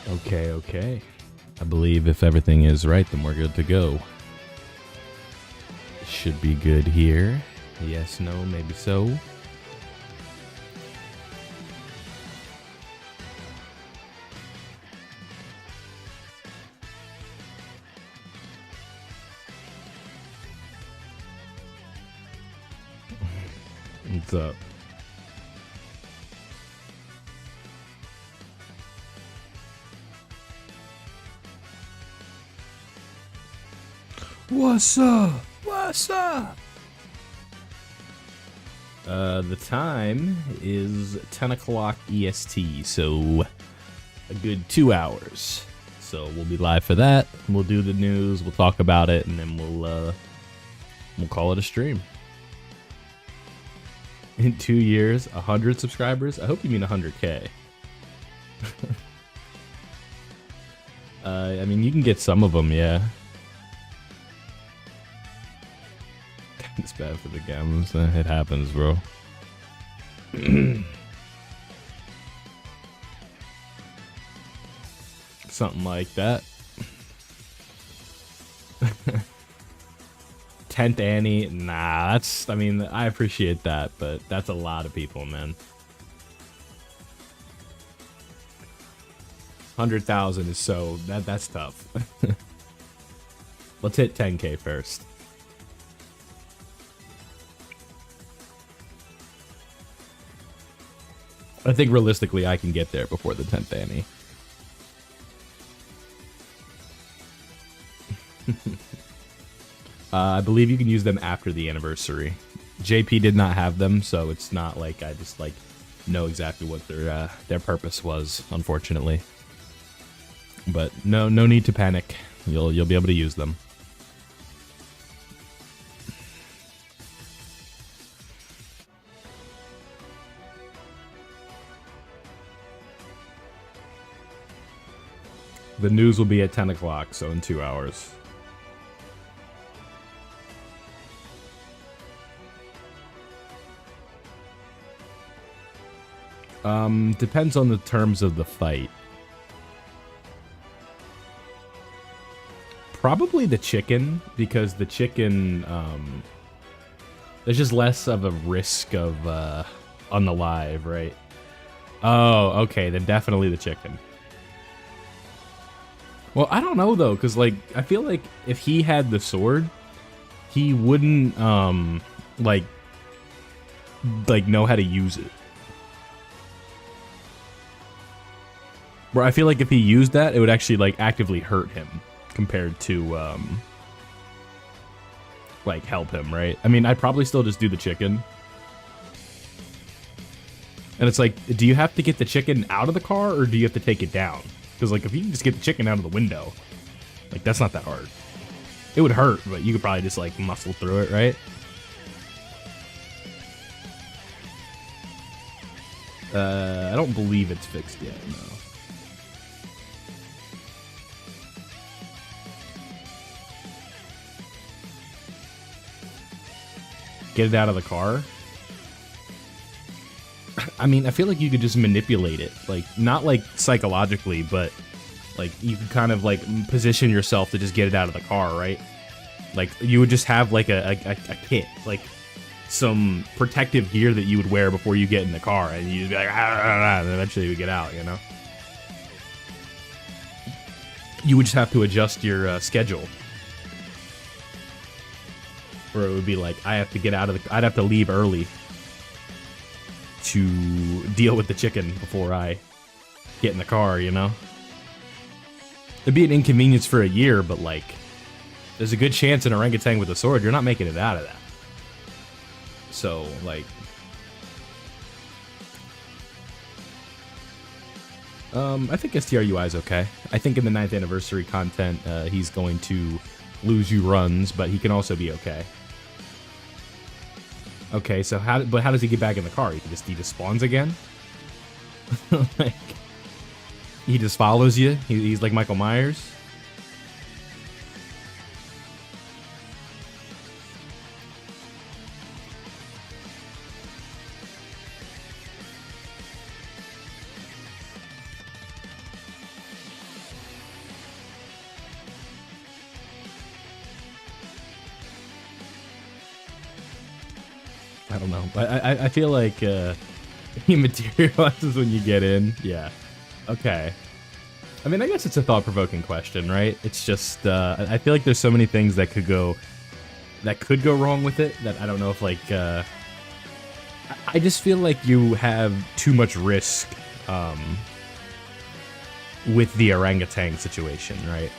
Okay, okay. I believe if everything is right, then we're good to go. Should be good here. Yes, no, maybe so. What's up? What's up? What's up? The time is 10 o'clock EST, so a good 2 hours. So we'll be live for that. We'll do the news, we'll talk about it, and then we'll call it a stream. In 2 years, 100 subscribers? I hope you mean 100K. I mean, you can get some of them, yeah. It's bad for the gams. It happens, bro. Something like that. 10th Annie? Nah, that's... I mean, I appreciate that, but that's a lot of people, man. 100,000 is so... That's tough. Let's hit 10K first. I think realistically I can get there before the 10th Annie. I believe you can use them after the anniversary. JP did not have them, so it's not like I just like know exactly what their purpose was, unfortunately. But no need to panic. You'll be able to use them. The news will be at 10 o'clock, so in 2 hours. Depends on the terms of the fight. Probably the chicken, because the chicken, there's just less of a risk of, unalive, right? Oh, okay, then definitely the chicken. Well, I don't know, though, because, like, I feel like if he had the sword, he wouldn't, like, know how to use it. Where I feel like if he used that, it would actually, like, actively hurt him compared to, like, help him, right? I mean, I'd probably still just do the chicken. And it's like, do you have to get the chicken out of the car, or do you have to take it down? Because, like, if you can just get the chicken out of the window, like, that's not that hard. It would hurt, but you could probably just, like, muscle through it, right? I don't believe it's fixed yet, no. Get it out of the car? I mean, I feel like you could just manipulate it. Like, not like psychologically, but like you could kind of like position yourself to just get it out of the car, right? Like you would just have like a kit, like some protective gear that you would wear before you get in the car, and you'd be like, and eventually you would get out, you know? You would just have to adjust your schedule. Or it would be like, I have to get out of the, I'd have to leave early to deal with the chicken before I get in the car, you know? It'd be an inconvenience for a year, but like, there's a good chance an orangutan with a sword, you're not making it out of that. So, like, I think STRUI is okay. I think in the 9th anniversary content, he's going to lose you runs, but he can also be okay. Okay, so how does he get back in the car? He just spawns again? Like, he just follows you? He's like Michael Myers? I don't know. I feel like he materializes when you get in. Yeah. Okay. I mean, I guess it's a thought-provoking question, right? It's just I feel like there's so many things that could go wrong with it that I don't know if like I just feel like you have too much risk with the orangutan situation, right?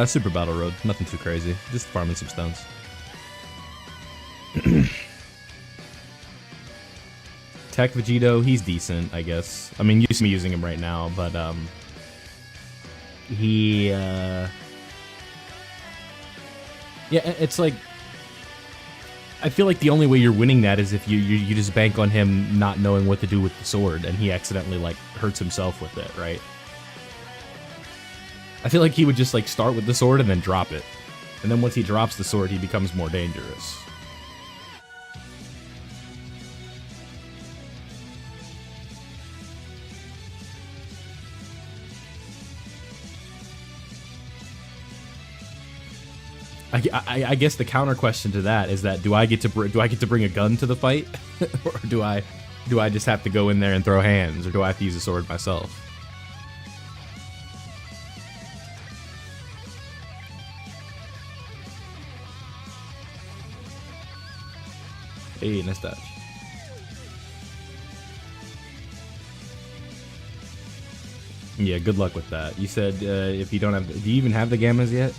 Super Battle Road, nothing too crazy, just farming some stones. Tech Vegito, he's decent, I guess. I mean, you see me using him right now, but he yeah, it's like I feel like the only way you're winning that is if you just bank on him not knowing what to do with the sword, and he accidentally like hurts himself with it, right? I feel like he would just like start with the sword and then drop it, and then once he drops the sword, he becomes more dangerous. I guess the counter question to that is that do I get to bring a gun to the fight, or do I just have to go in there and throw hands, or do I have to use a sword myself? Hey, nice touch. Yeah, good luck with that. You said if you don't have, do you even have the gammas yet?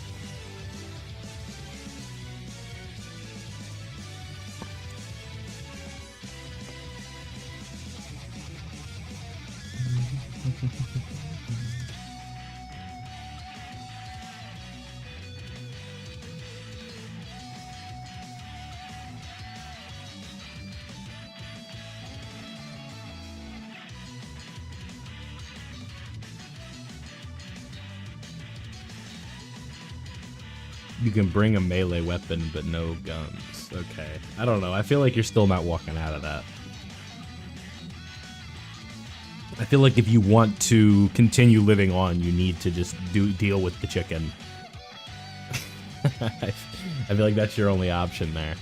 You can bring a melee weapon, but no guns. Okay. I don't know. I feel like you're still not walking out of that. I feel like if you want to continue living on, you need to just deal with the chicken. I feel like that's your only option there.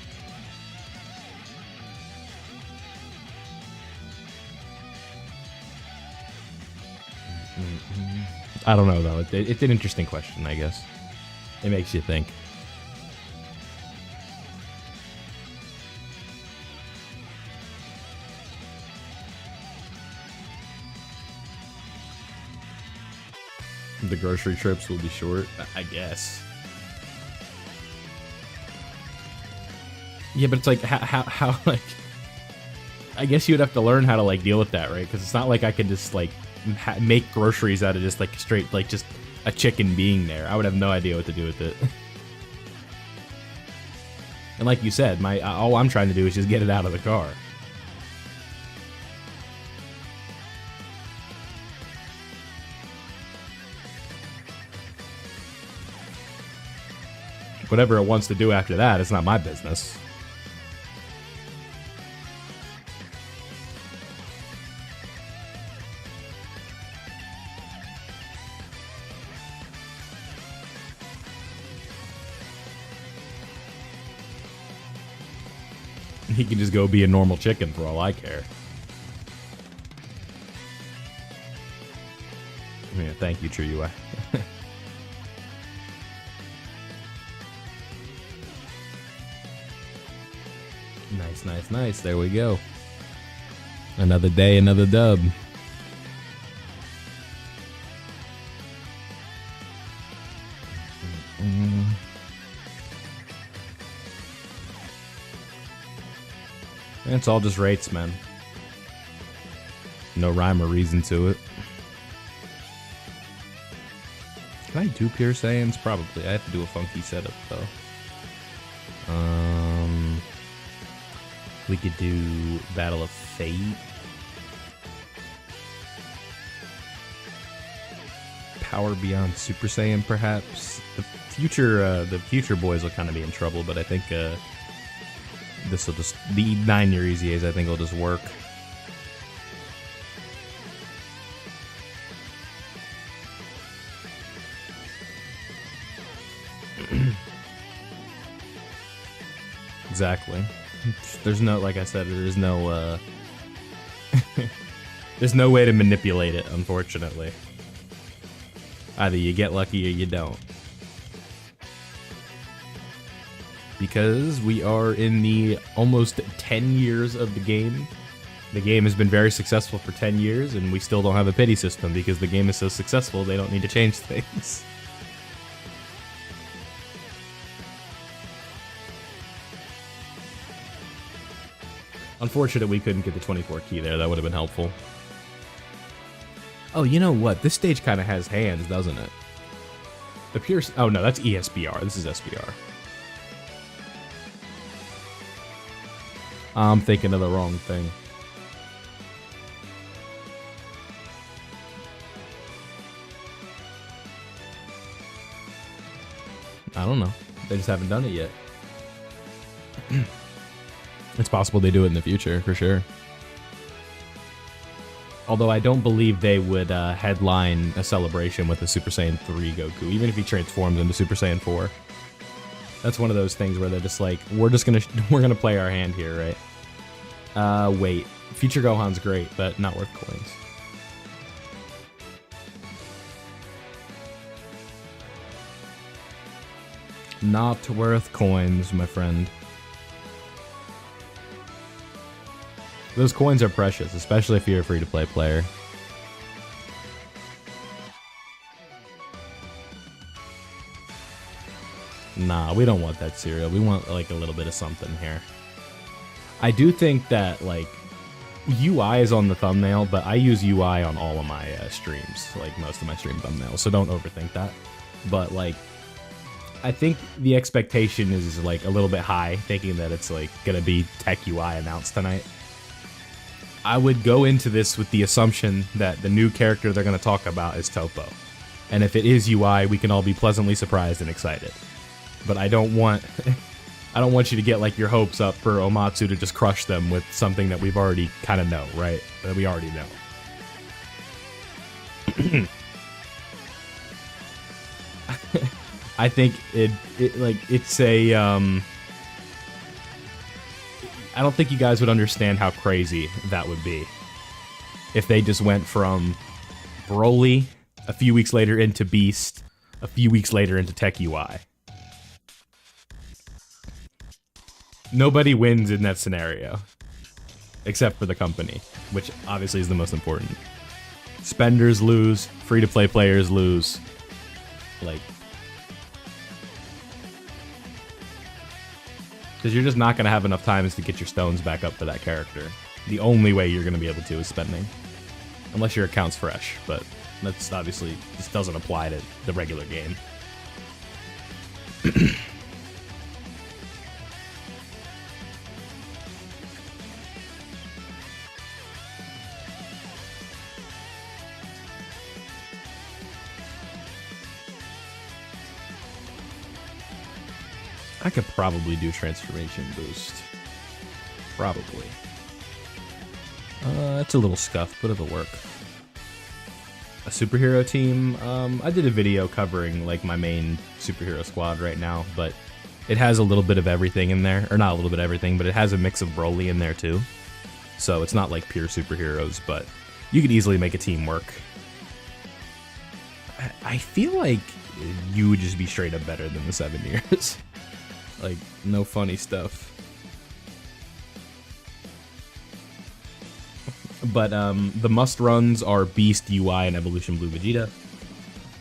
I don't know, though. It's an interesting question, I guess. It makes you think. The grocery trips will be short, I guess. Yeah, but it's like, how like... I guess you would have to learn how to, like, deal with that, right? Because it's not like I could just, like, make groceries out of just, like, straight, like, just a chicken being there. I would have no idea what to do with it. And like you said, all I'm trying to do is just get it out of the car. Whatever it wants to do after that, it's not my business. He can just go be a normal chicken for all I care. Yeah, thank you, True UI. Nice, nice, nice. There we go. Another day, another dub. It's all just rates, man. No rhyme or reason to it. Can I do Pure Saiyans? Probably. I have to do a funky setup, though. We could do Battle of Fate. Power Beyond Super Saiyan, perhaps. The future boys will kind of be in trouble, but I think this will just, the 9-year EZAs, I think will just work. exactly. There's no, like I said, there's no, there's no way to manipulate it, unfortunately. Either you get lucky or you don't. Because we are in the almost 10 years of the game. The game has been very successful for 10 years, and we still don't have a pity system because the game is so successful they don't need to change things. Unfortunate we couldn't get the 24 key there, that would have been helpful. Oh, you know what? This stage kind of has hands, doesn't it? The pure... Oh, no, that's ESBR. This is SBR. I'm thinking of the wrong thing. I don't know. They just haven't done it yet. It's possible they do it in the future, for sure. Although I don't believe they would headline a celebration with a Super Saiyan 3 Goku, even if he transforms into Super Saiyan 4. That's one of those things where they're just like, we're gonna play our hand here, right? Wait. Future Gohan's great, but not worth coins. Not worth coins, my friend. Those coins are precious, especially if you're a free-to-play player. Nah, we don't want that cereal. We want, like, a little bit of something here. I do think that, like, UI is on the thumbnail, but I use UI on all of my streams, like, most of my stream thumbnails, so don't overthink that. But, like, I think the expectation is, like, a little bit high, thinking that it's, like, gonna be Tech UI announced tonight. I would go into this with the assumption that the new character they're going to talk about is Topo. And if it is UI, we can all be pleasantly surprised and excited. But I don't want you to get like your hopes up for Omatsu to just crush them with something that we've already kind of know, right? That we already know. I think it's a I don't think you guys would understand how crazy that would be if they just went from Broly, a few weeks later into Beast, a few weeks later into Tech UI. Nobody wins in that scenario, except for the company, which obviously is the most important. Spenders lose, free-to-play players lose. Like, because you're just not going to have enough time to get your stones back up for that character. The only way you're going to be able to is spending. Unless your account's fresh, but that's obviously just doesn't apply to the regular game. I could probably do transformation boost. Probably. It's a little scuffed, but it'll work. A superhero team. I did a video covering like my main superhero squad right now, but it has a little bit of everything in there. Or not a little bit of everything, but it has a mix of Broly in there too. So it's not like pure superheroes, but you could easily make a team work. I feel like you would just be straight up better than the 7 years. Like, no funny stuff. But the must-runs are Beast, UI, and Evolution Blue Vegeta.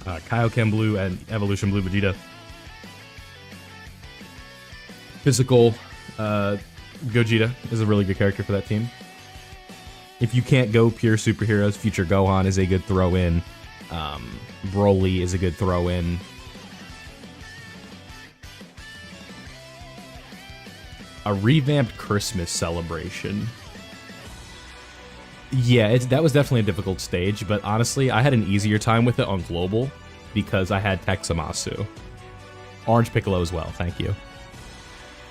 Kaioken Blue and Evolution Blue Vegeta. Physical, Gogeta is a really good character for that team. If you can't go pure superheroes, Future Gohan is a good throw-in. Broly is a good throw-in. A revamped Christmas celebration. Yeah, that was definitely a difficult stage, but honestly, I had an easier time with it on Global because I had Texamasu. Orange Piccolo as well, thank you.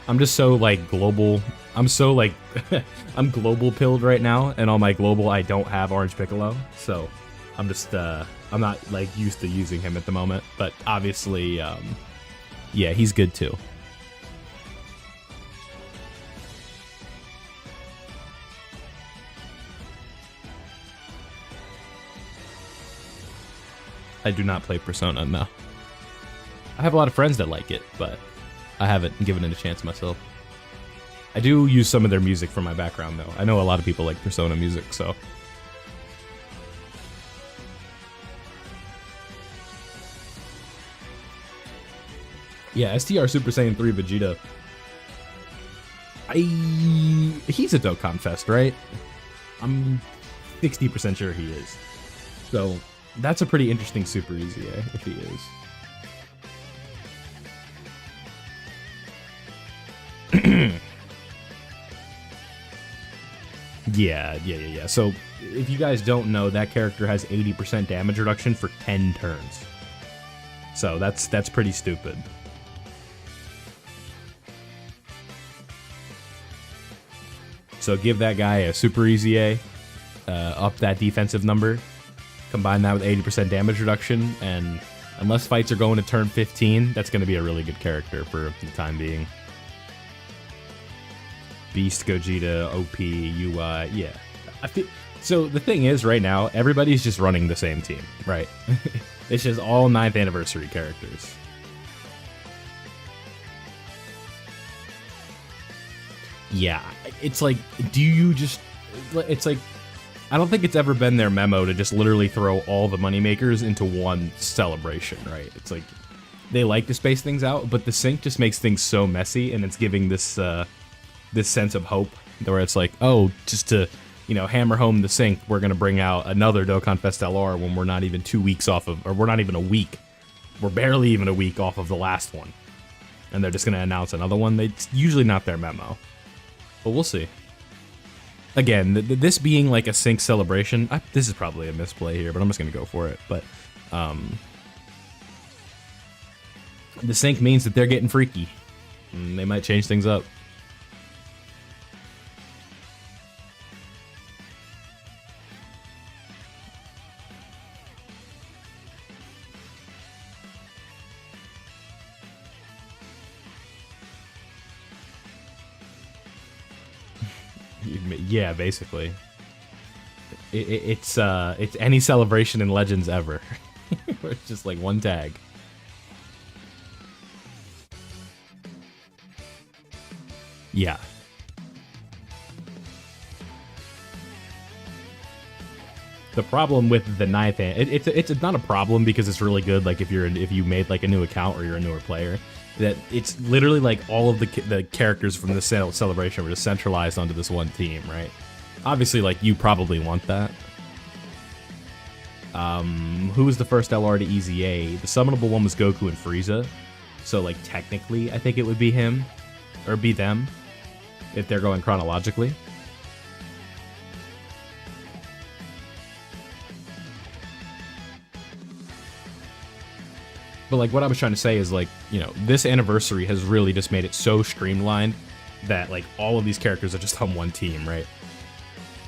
I'm just so, like, global. I'm so, like, I'm global pilled right now, and on my Global, I don't have Orange Piccolo, so I'm just, I'm not, like, used to using him at the moment, but obviously, yeah, he's good too. I do not play Persona, no. I have a lot of friends that like it, but I haven't given it a chance myself. I do use some of their music for my background, though. I know a lot of people like Persona music, so... Yeah, STR Super Saiyan 3 Vegeta. He's a Dokkan Fest, right? I'm 60% sure he is. So, that's a pretty interesting Super Easy, if he is. Yeah. So, if you guys don't know, that character has 80% damage reduction for 10 turns. So, that's pretty stupid. So give that guy a Super Easy A, up that defensive number, combine that with 80% damage reduction, and unless fights are going to turn 15, that's going to be a really good character for the time being. Beast, Gogeta, OP, UI, yeah. So the thing is, right now, everybody's just running the same team, right? It's just all 9th anniversary characters. Yeah, it's like, it's like, I don't think it's ever been their memo to just literally throw all the moneymakers into one celebration, right? It's like, they like to space things out, but the sync just makes things so messy, and it's giving this, this sense of hope, where it's like, oh, just to, you know, hammer home the sync, we're gonna bring out another Dokkan Fest LR when we're not even 2 weeks off of, or we're not even a week. We're barely even a week off of the last one. And they're just gonna announce another one. It's usually not their memo. But we'll see. Again, this being like a sync celebration, this is probably a misplay here, but I'm just going to go for it. But the sync means that they're getting freaky. And they might change things up. Yeah, basically. It's any celebration in Legends ever. Where it's just like one tag. Yeah. The problem with the 9th, it's not a problem because it's really good. Like if you made like a new account or you're a newer player, that it's literally like all of the characters from the celebration were just centralized onto this one team, right? Obviously, like you probably want that. Who was the first LR to EZA? The summonable one was Goku and Frieza, so like technically, I think it would be him or be them if they're going chronologically. But like what I was trying to say is like, you know, this anniversary has really just made it so streamlined that like all of these characters are just on one team, right?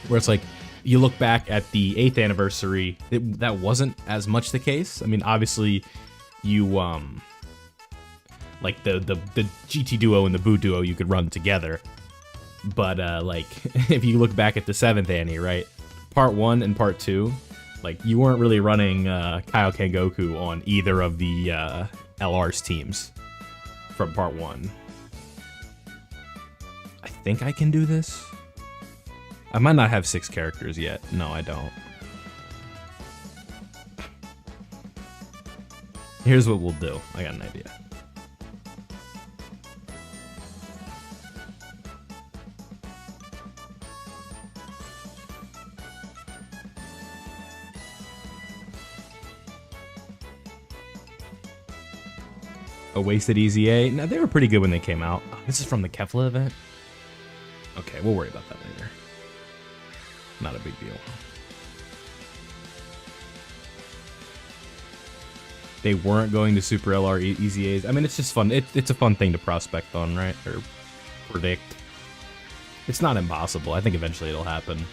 Where it's like, you look back at the 8th anniversary, that wasn't as much the case. I mean, obviously, you, like the GT duo and the Boo duo you could run together. But like, if you look back at the 7th Annie, right? Part 1 and Part 2, like, you weren't really running Kaioken Goku on either of the LR's teams from Part 1. I think I can do this. I might not have 6 characters yet. No, I don't. Here's what we'll do. I got an idea. A wasted EZA? No, they were pretty good when they came out. Oh, this is from the Kefla event? Okay, we'll worry about that later. Not a big deal. They weren't going to Super LR EZAs. I mean, it's just fun. It's a fun thing to prospect on, right? Or predict. It's not impossible. I think eventually it'll happen.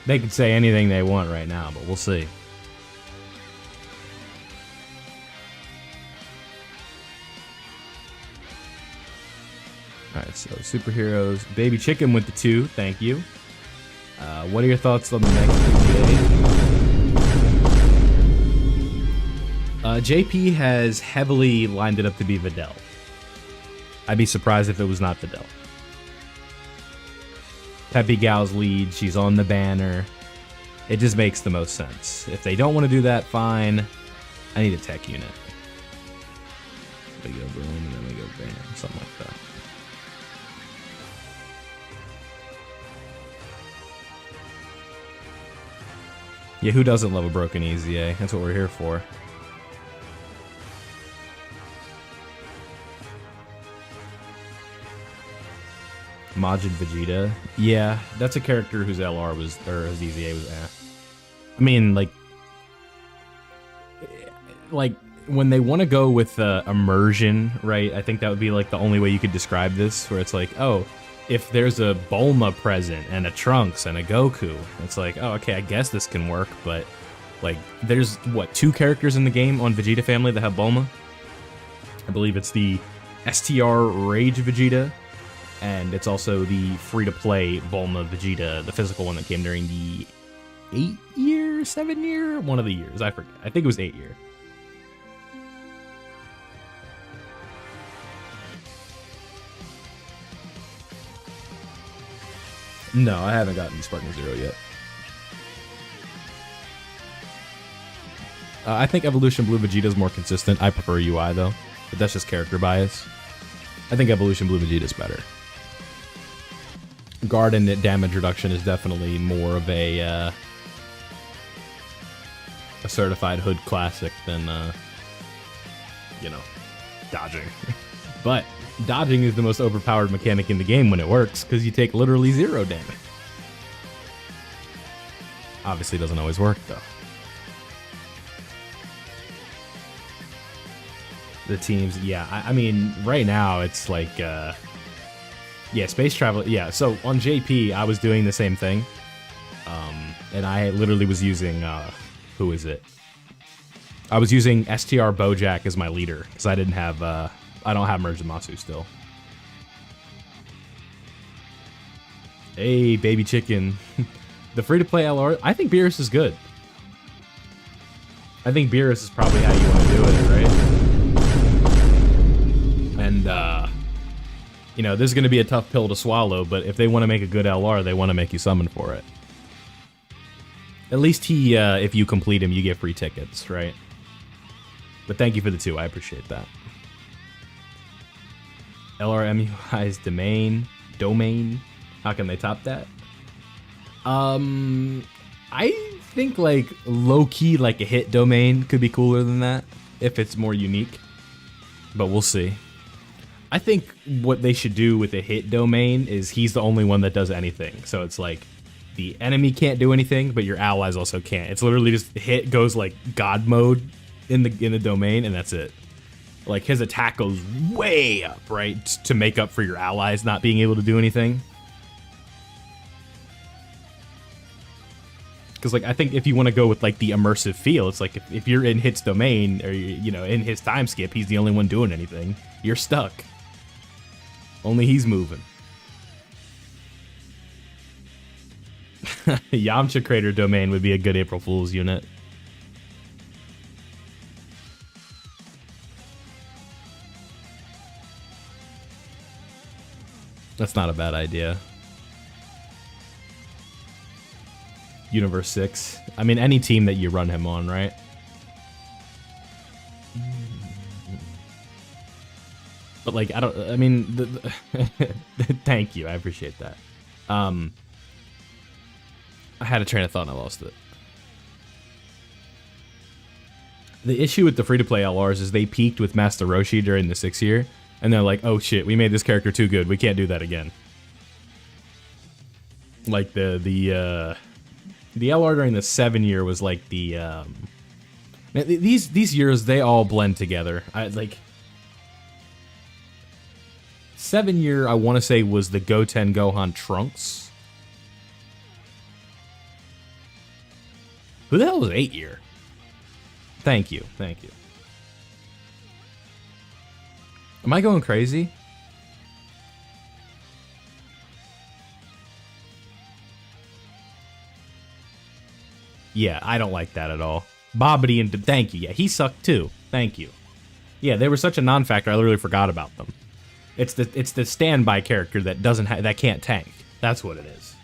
They could say anything they want right now, but we'll see. Alright, so superheroes. Baby Chicken with the 2, thank you. What are your thoughts on the next DBA? JP has heavily lined it up to be Videl. I'd be surprised if it was not Videl. Peppy Gal's lead, she's on the banner. It just makes the most sense. If they don't want to do that, fine. I need a tech unit. We go boom, and then we go bam, something like that. Yeah, who doesn't love a broken EZA? That's what we're here for. Majin Vegeta. Yeah, that's a character whose LR was, or his EZA was I mean, like when they want to go with immersion, right? I think that would be like the only way you could describe this, where it's like, oh, if there's a Bulma present and a Trunks and a Goku, it's like, oh, okay, I guess this can work, but like, there's what, 2 characters in the game on Vegeta family that have Bulma? I believe it's the STR Rage Vegeta, and it's also the free-to-play Bulma Vegeta, the physical one that came during the 8-year, 7-year, one of the years, I forget. I think it was 8-year. No, I haven't gotten Sparking Zero yet. I think Evolution Blue Vegeta is more consistent. I prefer UI though, but that's just character bias. I think Evolution Blue Vegeta is better. Guard and damage reduction is definitely more of a certified hood classic than, you know, dodging. But dodging is the most overpowered mechanic in the game when it works, because you take literally 0 damage. Obviously doesn't always work though. The teams, yeah, I mean, right now it's like, yeah, space travel, yeah, so on JP, I was doing the same thing, and I literally was using, who is it? I was using STR Bojack as my leader, because I didn't have, I don't have Merge Masu still. Hey, Baby Chicken. The free-to-play LR, I think Beerus is good. I think Beerus is probably how you want to do it, right? And, you know, this is going to be a tough pill to swallow, but if they want to make a good LR, they want to make you summon for it. At least he, if you complete him, you get free tickets, right? But thank you for the 2, I appreciate that. LRMUI's domain. How can they top that? I think like low-key, like a hit domain could be cooler than that if it's more unique, but we'll see. I think what they should do with a hit domain is he's the only one that does anything. So it's like the enemy can't do anything, but your allies also can't. It's literally just hit goes like God mode in the domain, and that's it. Like his attack goes way up, right, to make up for your allies not being able to do anything. Because like I think if you want to go with like the immersive feel, it's like if you're in Hit's domain or you know in his time skip, he's the only one doing anything. You're stuck. Only he's moving. Yamcha Crater domain would be a good April Fool's unit. That's not a bad idea. Universe 6. I mean, any team that you run him on, right? But like, I mean, thank you, I appreciate that. I had a train of thought and I lost it. The issue with the free-to-play LRs is they peaked with Master Roshi during the 6 year, and they're like, oh shit, we made this character too good, we can't do that again. Like the LR during the 7 year was like the these years they all blend together. I like 7 year I want to say was the Goten Gohan Trunks. Who the hell was 8 year? Thank you. Am I going crazy? Yeah, I don't like that at all. Bobbity and thank you. Yeah, he sucked too. Thank you. Yeah, they were such a non-factor. I literally forgot about them. It's the standby character that that can't tank. That's what it is.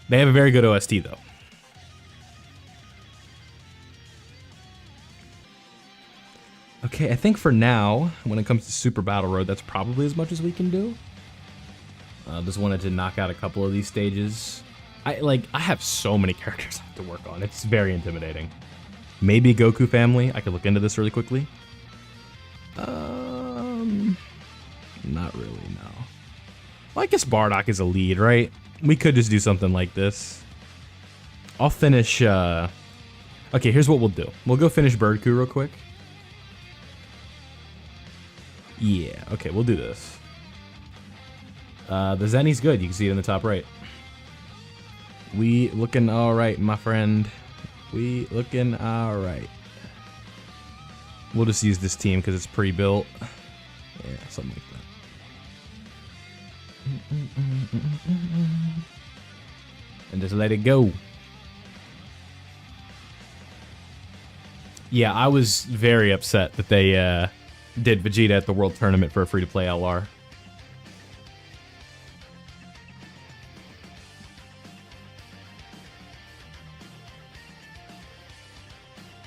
They have a very good OST though. Okay, I think for now, when it comes to Super Battle Road, that's probably as much as we can do. Just wanted to knock out a couple of these stages. I have so many characters I have to work on. It's very intimidating. Maybe Goku family. I could look into this really quickly. Not really, no. Well, I guess Bardock is a lead, right? We could just do something like this. I'll finish, okay, here's what we'll do. We'll go finish Birdku real quick. Yeah, okay, we'll do this. The Zenny's good. You can see it in the top right. We looking all right, my friend. We looking all right. We'll just use this team because it's pre-built. Yeah, something like that. And just let it go. Yeah, I was very upset that they did Vegeta at the World Tournament for a free-to-play LR.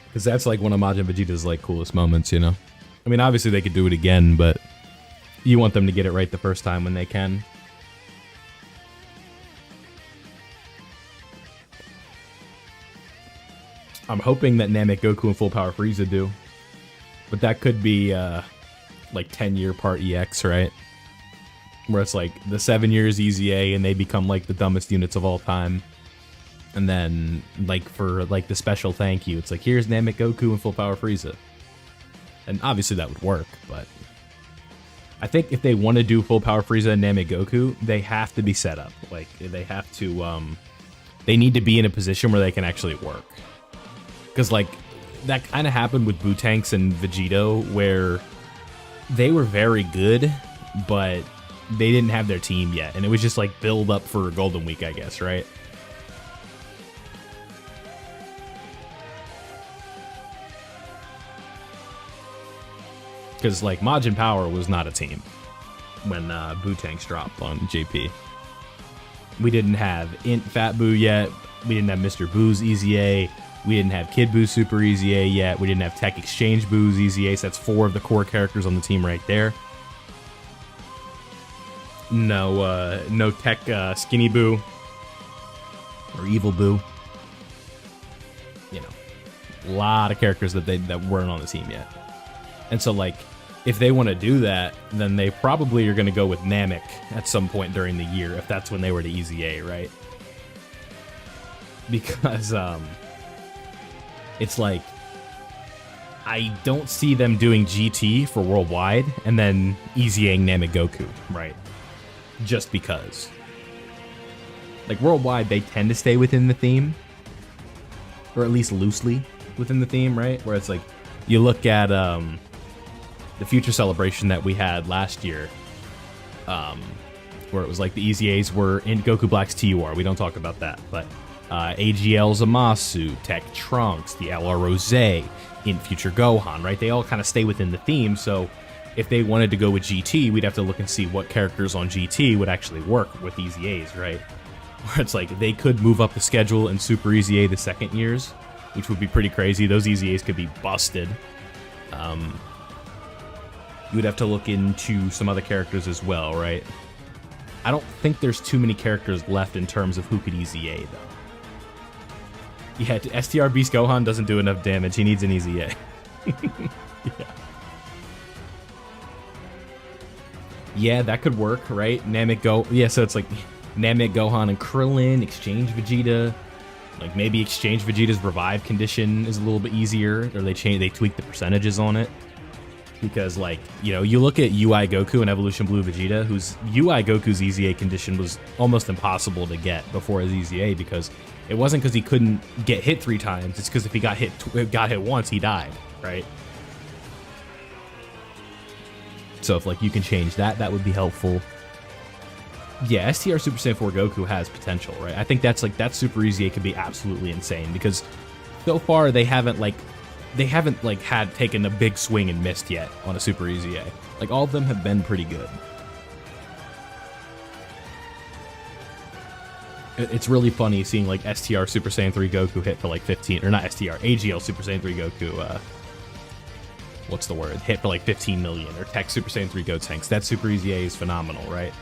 Because that's like one of Majin Vegeta's like coolest moments, you know? I mean, obviously they could do it again, but you want them to get it right the first time when they can. I'm hoping that Namek, Goku, and Full Power Frieza do. But that could be, like 10-year part EX, right? Where it's like the 7 years EZA and they become like the dumbest units of all time. And then, like, for, like, the special thank you, it's like, here's Namek, Goku, and Full Power Frieza. And obviously that would work, but I think if they want to do Full Power Frieza and Namek, Goku, they have to be set up. Like, they have to, they need to be in a position where they can actually work. Because, like, that kind of happened with Bootanks and Vegito, where they were very good, but they didn't have their team yet. And it was just, like, build up for Golden Week, I guess, right? Because, like, Majin Power was not a team when Bootanks dropped on JP. We didn't have Int Fat Boo yet. We didn't have Mr. Boo's EZA. We didn't have Kid Boo's Super EZA yet. We didn't have Tech Exchange Boo's EZA. So that's 4 of the core characters on the team right there. No Tech Skinny Boo or Evil Boo. You know, a lot of characters that weren't on the team yet. And so, like, if they want to do that, then they probably are going to go with Namek at some point during the year, if that's when they were to EZA, right? Because, it's like, I don't see them doing GT for Worldwide and then EZAing Namek Goku, right? Just because. Like, Worldwide, they tend to stay within the theme, or at least loosely within the theme, right? Where it's like, you look at, the Future Celebration that we had last year, where it was like the EZAs were in Goku Black's TUR. We don't talk about that, but AGL Zamasu, Tech Trunks, the LR Rose, in Future Gohan, right? They all kind of stay within the theme, so if they wanted to go with GT, we'd have to look and see what characters on GT would actually work with EZAs, right? Where it's like, they could move up the schedule in Super EZA the second years, which would be pretty crazy. Those EZAs could be busted. You would have to look into some other characters as well, right? I don't think there's too many characters left in terms of who could EZA, though. Yeah, STR Beast Gohan doesn't do enough damage. He needs an EZA. Yeah. Yeah, that could work, right? Yeah, so it's like Namek, Gohan, and Krillin, Exchange Vegeta. Like, maybe Exchange Vegeta's revive condition is a little bit easier, or they tweak the percentages on it. Because, like, you know, you look at UI Goku and Evolution Blue Vegeta, whose UI Goku's EZA condition was almost impossible to get before his EZA, because it wasn't because he couldn't get hit 3 times, it's because if he got hit once, he died, right? So if, like, you can change that, that would be helpful. Yeah, STR Super Saiyan 4 Goku has potential, right? I think that's like that Super EZA could be absolutely insane because so far they haven't had taken a big swing and missed yet on a Super EZA. Like all of them have been pretty good. It's really funny seeing like STR Super Saiyan 3 Goku hit for like 15, or not STR, AGL Super Saiyan 3 Goku, what's the word? Hit for like 15 million, or Tech Super Saiyan 3 Gotenks. That Super EZA is phenomenal, right?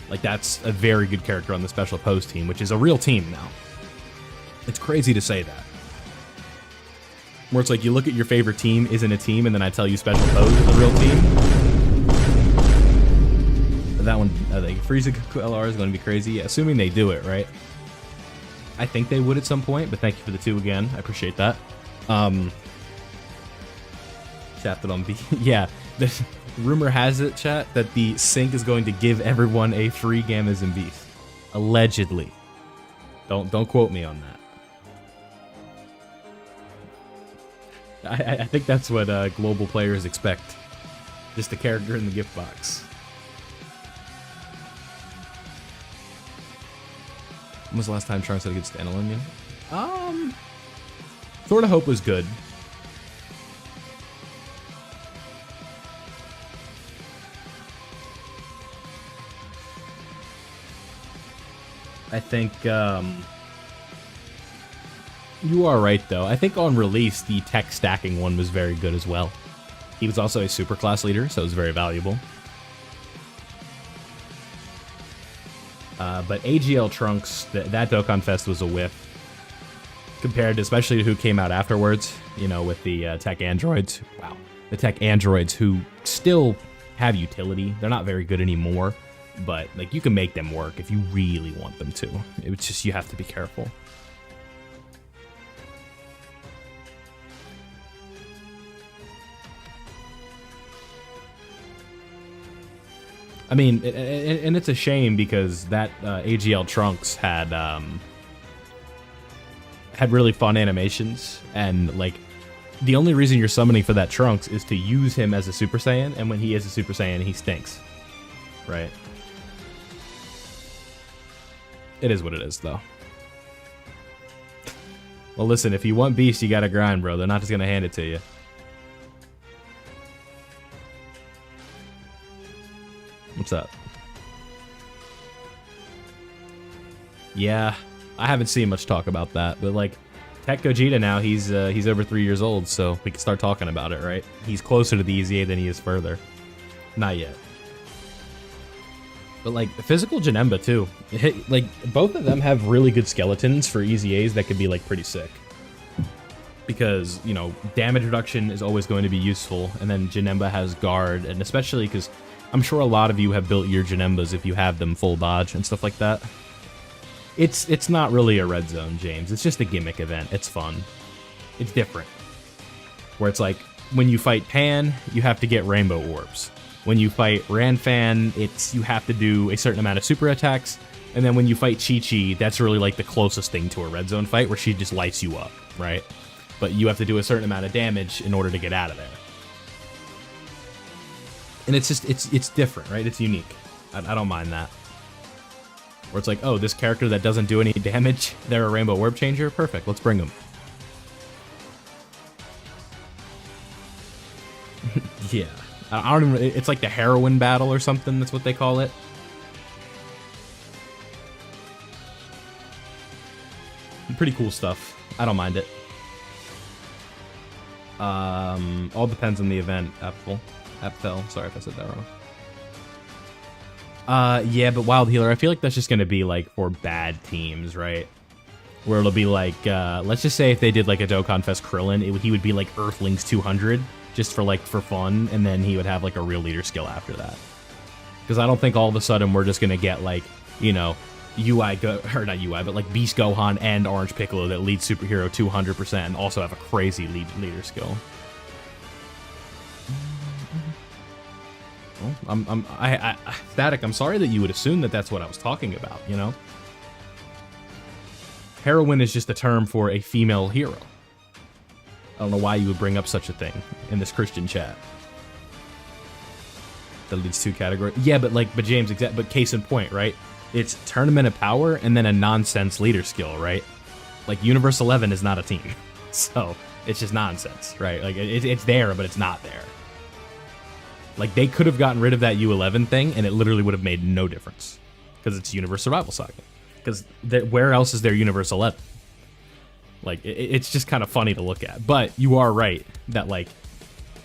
Like that's a very good character on the Special Pose team, which is a real team now. It's crazy to say that. Where it's like you look at your favorite team isn't a team, and then I tell you Special Pose is a real team. That one, I think Frieza LR is going to be crazy, yeah, assuming they do it, right? I think they would at some point, but thank you for the 2 again. I appreciate that. Shafted on B. Yeah, the rumor has it, chat, that the sync is going to give everyone a free Gammas and Beast. Allegedly. Don't quote me on that. I think that's what global players expect. Just a character in the gift box. When was the last time Trunks had a good standalone game? Sort of Hope was good. I think, you are right, though. I think on release, the tech stacking one was very good as well. He was also a super class leader, so it was very valuable. But AGL Trunks, that Dokkan Fest was a whiff. Compared to, especially to who came out afterwards, you know, with the tech androids. Wow. The tech androids who still have utility. They're not very good anymore, but like you can make them work if you really want them to. It's just, you have to be careful. I mean, and it's a shame because that AGL Trunks had really fun animations, and like the only reason you're summoning for that Trunks is to use him as a Super Saiyan, and when he is a Super Saiyan, he stinks, right? It is what it is, though. Well, listen, if you want Beast, you gotta grind, bro. They're not just gonna hand it to you. What's up? Yeah, I haven't seen much talk about that, but like Tech Gogeta now, he's over 3 years old, so we can start talking about it, right? He's closer to the EZA than he is further. Not yet. But like physical Janemba too. Like both of them have really good skeletons for EZAs that could be like pretty sick. Because, you know, damage reduction is always going to be useful, and then Janemba has guard, and especially because I'm sure a lot of you have built your Janembas if you have them full dodge and stuff like that. It's not really a red zone, James. It's just a gimmick event. It's fun. It's different. Where it's like, when you fight Pan, you have to get rainbow orbs. When you fight Ranfan, you have to do a certain amount of super attacks. And then when you fight Chi-Chi, that's really like the closest thing to a red zone fight, where she just lights you up, right? But you have to do a certain amount of damage in order to get out of there. And it's just, it's different, right? It's unique. I don't mind that. Where it's like, oh, this character that doesn't do any damage, they're a rainbow orb changer? Perfect, let's bring them. Yeah. I don't even, it's like the heroine battle or something, that's what they call it. Pretty cool stuff. I don't mind it. All depends on the event, Apfel. Sorry if I said that wrong. Yeah, but Wild Healer, I feel like that's just gonna be like for bad teams, right? Where it'll be like, let's just say if they did like a Dokkan Fest Krillin, he would be like Earthlings 200, just for fun, and then he would have like a real leader skill after that. Because I don't think all of a sudden we're just gonna get like, you know, or not UI, but like Beast Gohan and Orange Piccolo that lead superhero 200% and also have a crazy leader skill. Well, Static, I'm sorry that you would assume that that's what I was talking about, you know? Heroine is just a term for a female hero. I don't know why you would bring up such a thing in this Christian chat. That leads to category. Yeah, but James, but case in point, right? It's Tournament of Power and then a nonsense leader skill, right? Like, Universe 11 is not a team. So, it's just nonsense, right? Like, it's there, but it's not there. Like, they could have gotten rid of that U11 thing, and it literally would have made no difference. Because it's Universe Survival Saga. Because where else is there Universe 11? Like, it's just kind of funny to look at. But you are right that, like,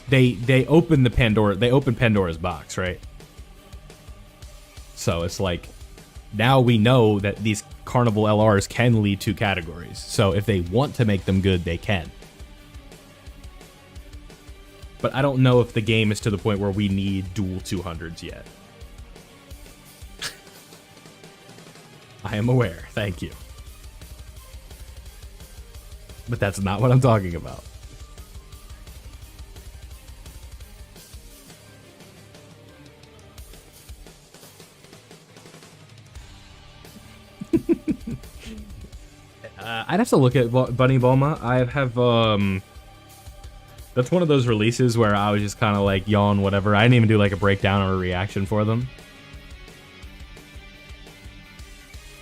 they opened Pandora's box, right? So it's like, now we know that these Carnival LRs can lead to categories. So if they want to make them good, they can. But I don't know if the game is to the point where we need dual 200s yet. I am aware. Thank you. But that's not what I'm talking about. I'd have to look at Bunny Bulma. I have, that's one of those releases where I was just kind of like, yawn, whatever. I didn't even do like a breakdown or a reaction for them.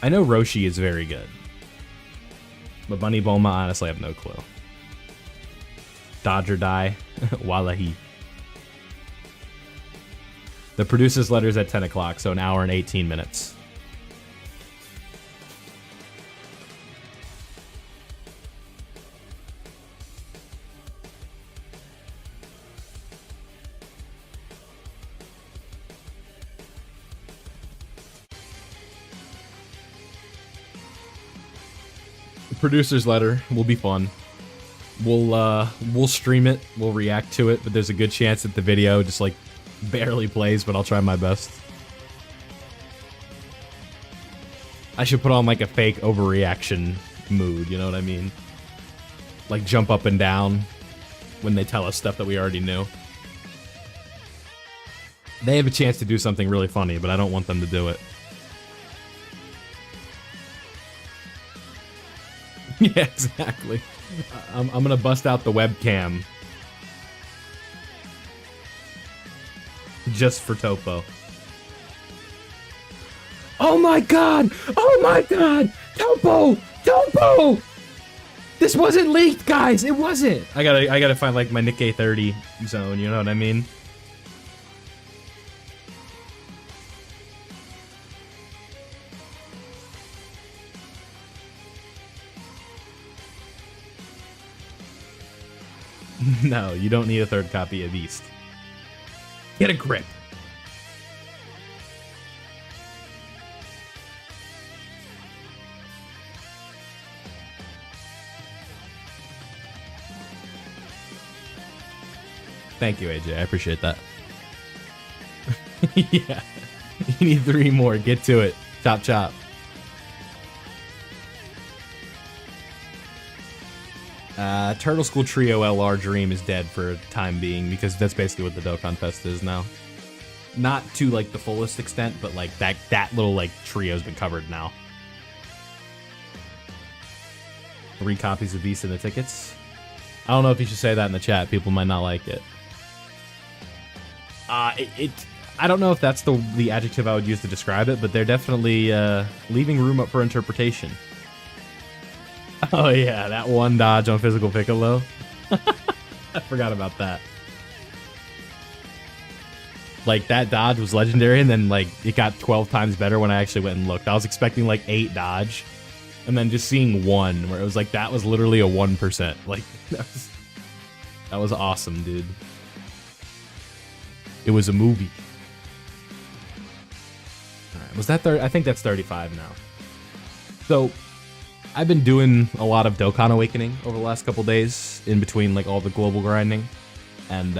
I know Roshi is very good. But Bunny Bulma, honestly, I have no clue. Dodge or die. Wallahi. The producer's letter's at 10 o'clock, so an hour and 18 minutes. Producer's letter will be fun. We'll stream it, we'll react to it, but there's a good chance that the video just like barely plays, but I'll try my best. I should put on like a fake overreaction mood, you know what I mean? Like jump up and down when they tell us stuff that we already knew. They have a chance to do something really funny, but I don't want them to do it. Yeah, exactly. I'm gonna bust out the webcam. Just for Topo. Oh my god! Oh my god! Topo! Topo! This wasn't leaked, guys! It wasn't! I gotta find like my Nikkei 30 zone, you know what I mean? No, you don't need a third copy of East. Get a grip. Thank you, AJ. I appreciate that. Yeah. You need 3 more. Get to it. Chop, chop. Turtle School Trio LR Dream is dead for a time being, because that's basically what the Dokkan Fest is now. Not to, like, the fullest extent, but, like, that little, like, trio's been covered now. 3 copies of Beast in the tickets. I don't know if you should say that in the chat. People might not like it. I don't know if that's the adjective I would use to describe it, but they're definitely leaving room up for interpretation. Oh yeah, that one dodge on Physical Piccolo. I forgot about that. Like, that dodge was legendary, and then, like, it got 12 times better when I actually went and looked. I was expecting, like, 8 dodge, and then just seeing 1, where it was like, that was literally a 1%. Like, that was awesome, dude. It was a movie. Alright, was that 30? I think that's 35 now. So, I've been doing a lot of Dokkan Awakening over the last couple days, in between, like, all the global grinding. And,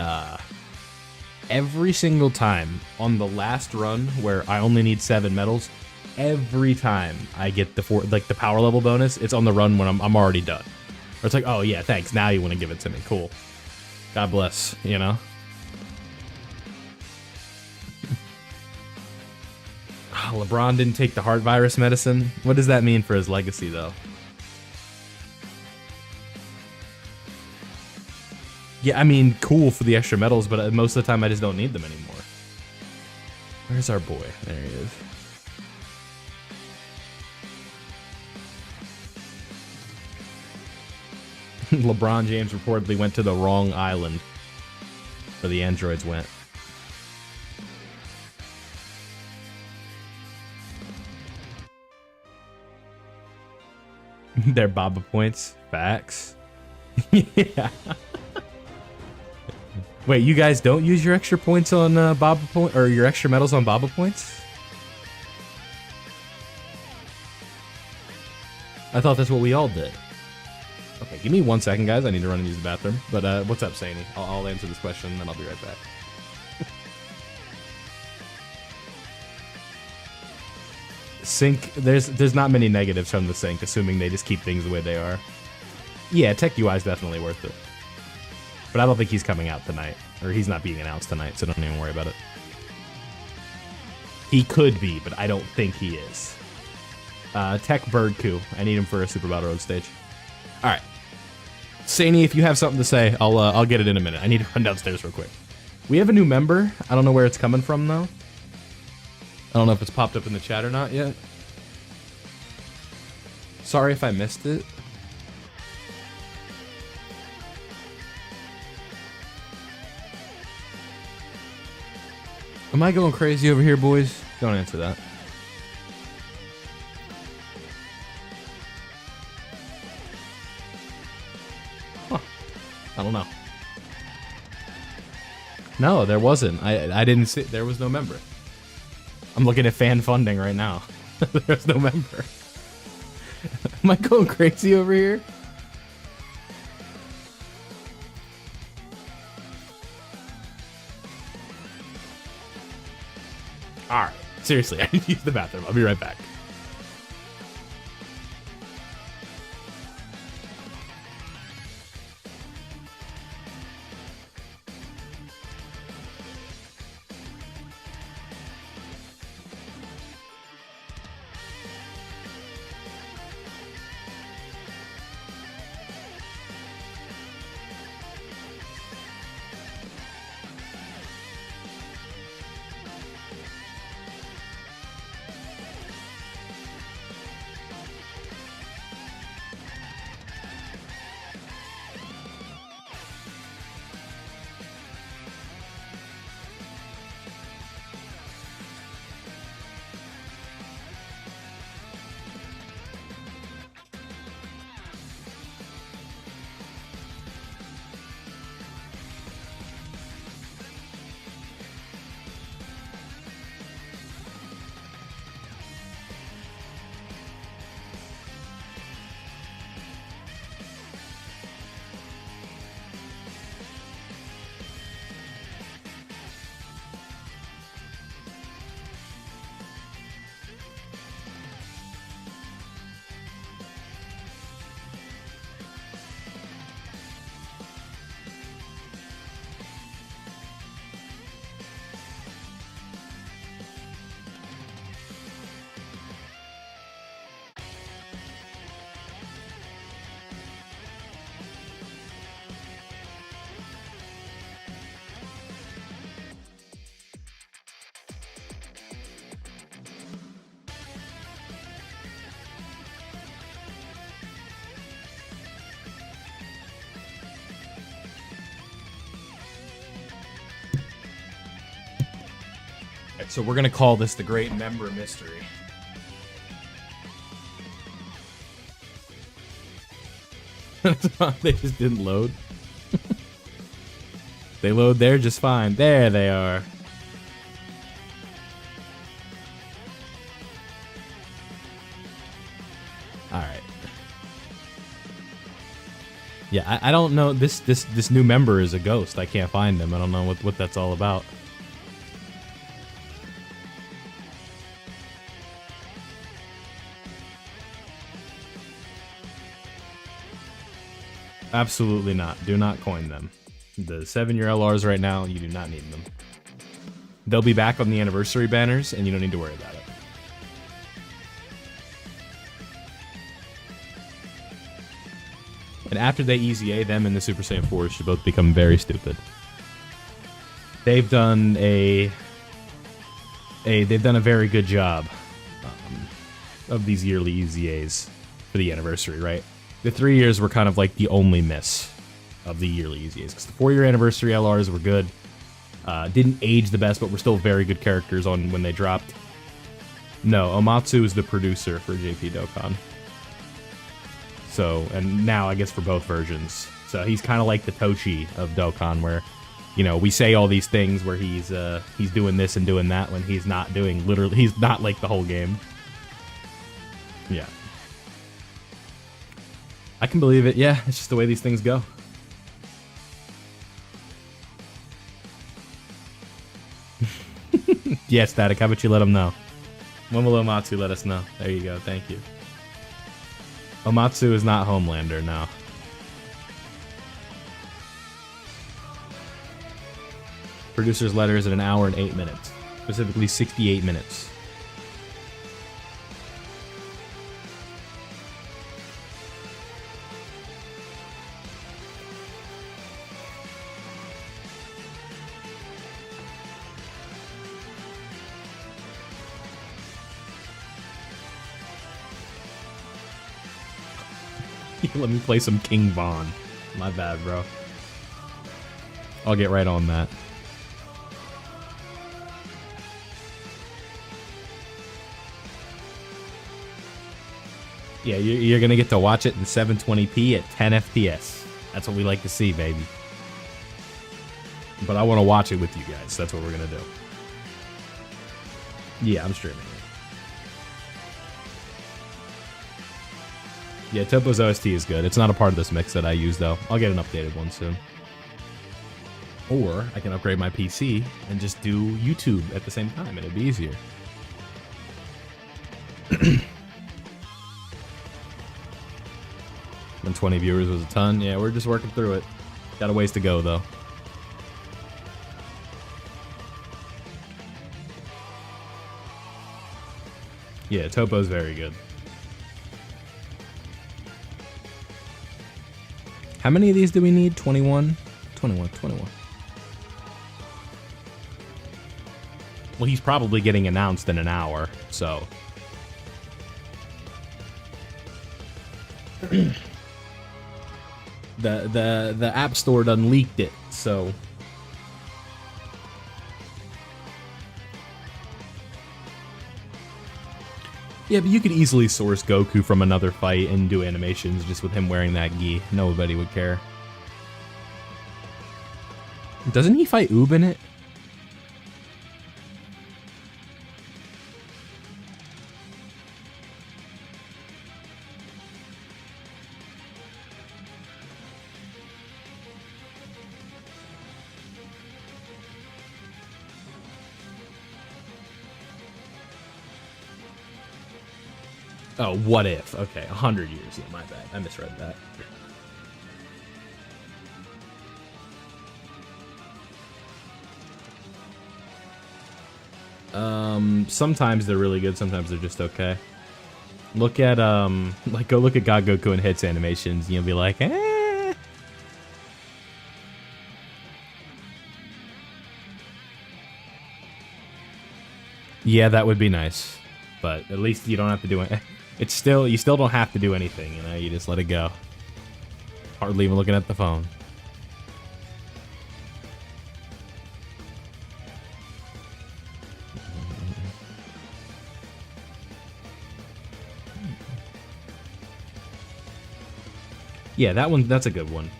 every single time on the last run where I only need 7 medals, every time I get the power level bonus, it's on the run when I'm already done. Or it's like, oh yeah, thanks, now you want to give it to me, cool. God bless, you know? LeBron didn't take the heart virus medicine. What does that mean for his legacy, though? Yeah, I mean, cool for the extra medals, but most of the time I just don't need them anymore. Where's our boy? There he is. LeBron James reportedly went to the wrong island where the androids went. They're Baba points. Facts. Yeah. Wait, you guys don't use your extra points on Baba point, or your extra medals on Baba points? I thought that's what we all did. Okay, give me 1 second, guys. I need to run and use the bathroom. But what's up, Saney? I'll answer this question, and then I'll be right back. Sync, there's not many negatives from the sync, assuming they just keep things the way they are. Yeah, Tech UI is definitely worth it. But I don't think he's coming out tonight. Or he's not being announced tonight, so don't even worry about it. He could be, but I don't think he is. Tech Bird Coup. I need him for a Super Battle Road stage. Alright. Saney, if you have something to say, I'll get it in a minute. I need to run downstairs real quick. We have a new member. I don't know where it's coming from, though. I don't know if it's popped up in the chat or not yet. Sorry if I missed it. Am I going crazy over here, boys? Don't answer that. Huh. I don't know. No, there wasn't. I didn't see. There was no member. I'm looking at fan funding right now. There's no member. Am I going crazy over here? Alright, seriously, I need to use the bathroom. I'll be right back. So we're gonna call this the Great Member Mystery. They just didn't load. They load there just fine. There they are. Alright. Yeah, I don't know. This new member is a ghost. I can't find him. I don't know what that's all about. Absolutely not. Do not coin them. The 7-year LRs right now, you do not need them. They'll be back on the anniversary banners, and you don't need to worry about it. And after they EZA, them and the Super Saiyan 4s should both become very stupid. They've done a very good job of these yearly EZAs for the anniversary, right? The 3 years were kind of like the only miss of the yearly EZAs, because the 4-year anniversary LRs were good. Didn't age the best, but were still very good characters on when they dropped. No, Omatsu is the producer for JP Dokkan. So, and now I guess for both versions. So he's kind of like the Toshi of Dokkan, where, you know, we say all these things where he's doing this and doing that when he's not doing literally, he's not like the whole game. Yeah. I can believe it. Yeah, it's just the way these things go. Yeah, Static, how about you let them know? When will Omatsu let us know? There you go, thank you. Omatsu is not Homelander, no. Producer's letter is at 1 hour and 8 minutes. Specifically 68 minutes. Let me play some King Von. My bad, bro. I'll get right on that. Yeah, you're gonna get to watch it in 720p at 10 FPS. That's what we like to see, baby. But I want to watch it with you guys. That's what we're gonna do. Yeah, I'm streaming it. Yeah, Topo's OST is good. It's not a part of this mix that I use, though. I'll get an updated one soon. Or I can upgrade my PC and just do YouTube at the same time, and it'd be easier. When 20 viewers was a ton. Yeah, we're just working through it. Got a ways to go, though. Yeah, Topo's very good. How many of these do we need? 21? 21. Well, he's probably getting announced in an hour, so... the App Store done leaked it, so... Yeah, but you could easily source Goku from another fight and do animations just with him wearing that gi. Nobody would care. Doesn't he fight Oob in it? Oh, what if? Okay, 100 years. Yeah, my bad. I misread that. Sometimes they're really good, sometimes they're just okay. Look at, like, go look at God Goku and Hits animations, and you'll be like, eh. Yeah, that would be nice. But at least you don't have to do it. It's still, you still don't have to do anything, you know, you just let it go. Hardly even looking at the phone. Yeah, that one, that's a good one.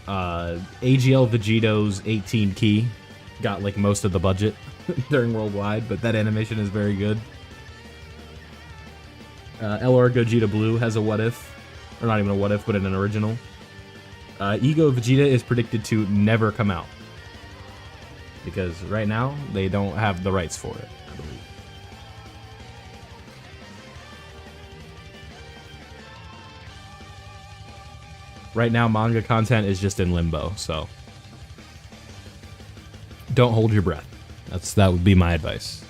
AGL Vegito's 18 key got like most of the budget during Worldwide, but that animation is very good. LR Gogeta Blue has a what if, or not even a what if, but an original. Ego Vegeta is predicted to never come out because right now they don't have the rights for it, I believe. Right now, manga content is just in limbo, so don't hold your breath. That would be my advice.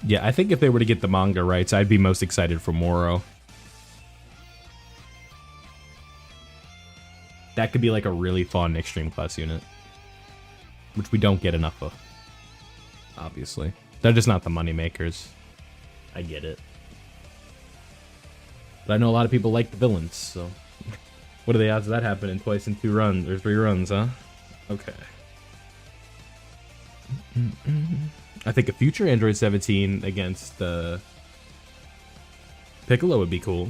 Yeah, I think if they were to get the manga rights, I'd be most excited for Moro. That could be like a really fun extreme class unit, which we don't get enough of, obviously. They're just not the money makers. I get it. But I know a lot of people like the villains, so... What are the odds of that happening twice in 2 runs, or 3 runs, huh? Okay. I think a future Android 17 against Piccolo would be cool.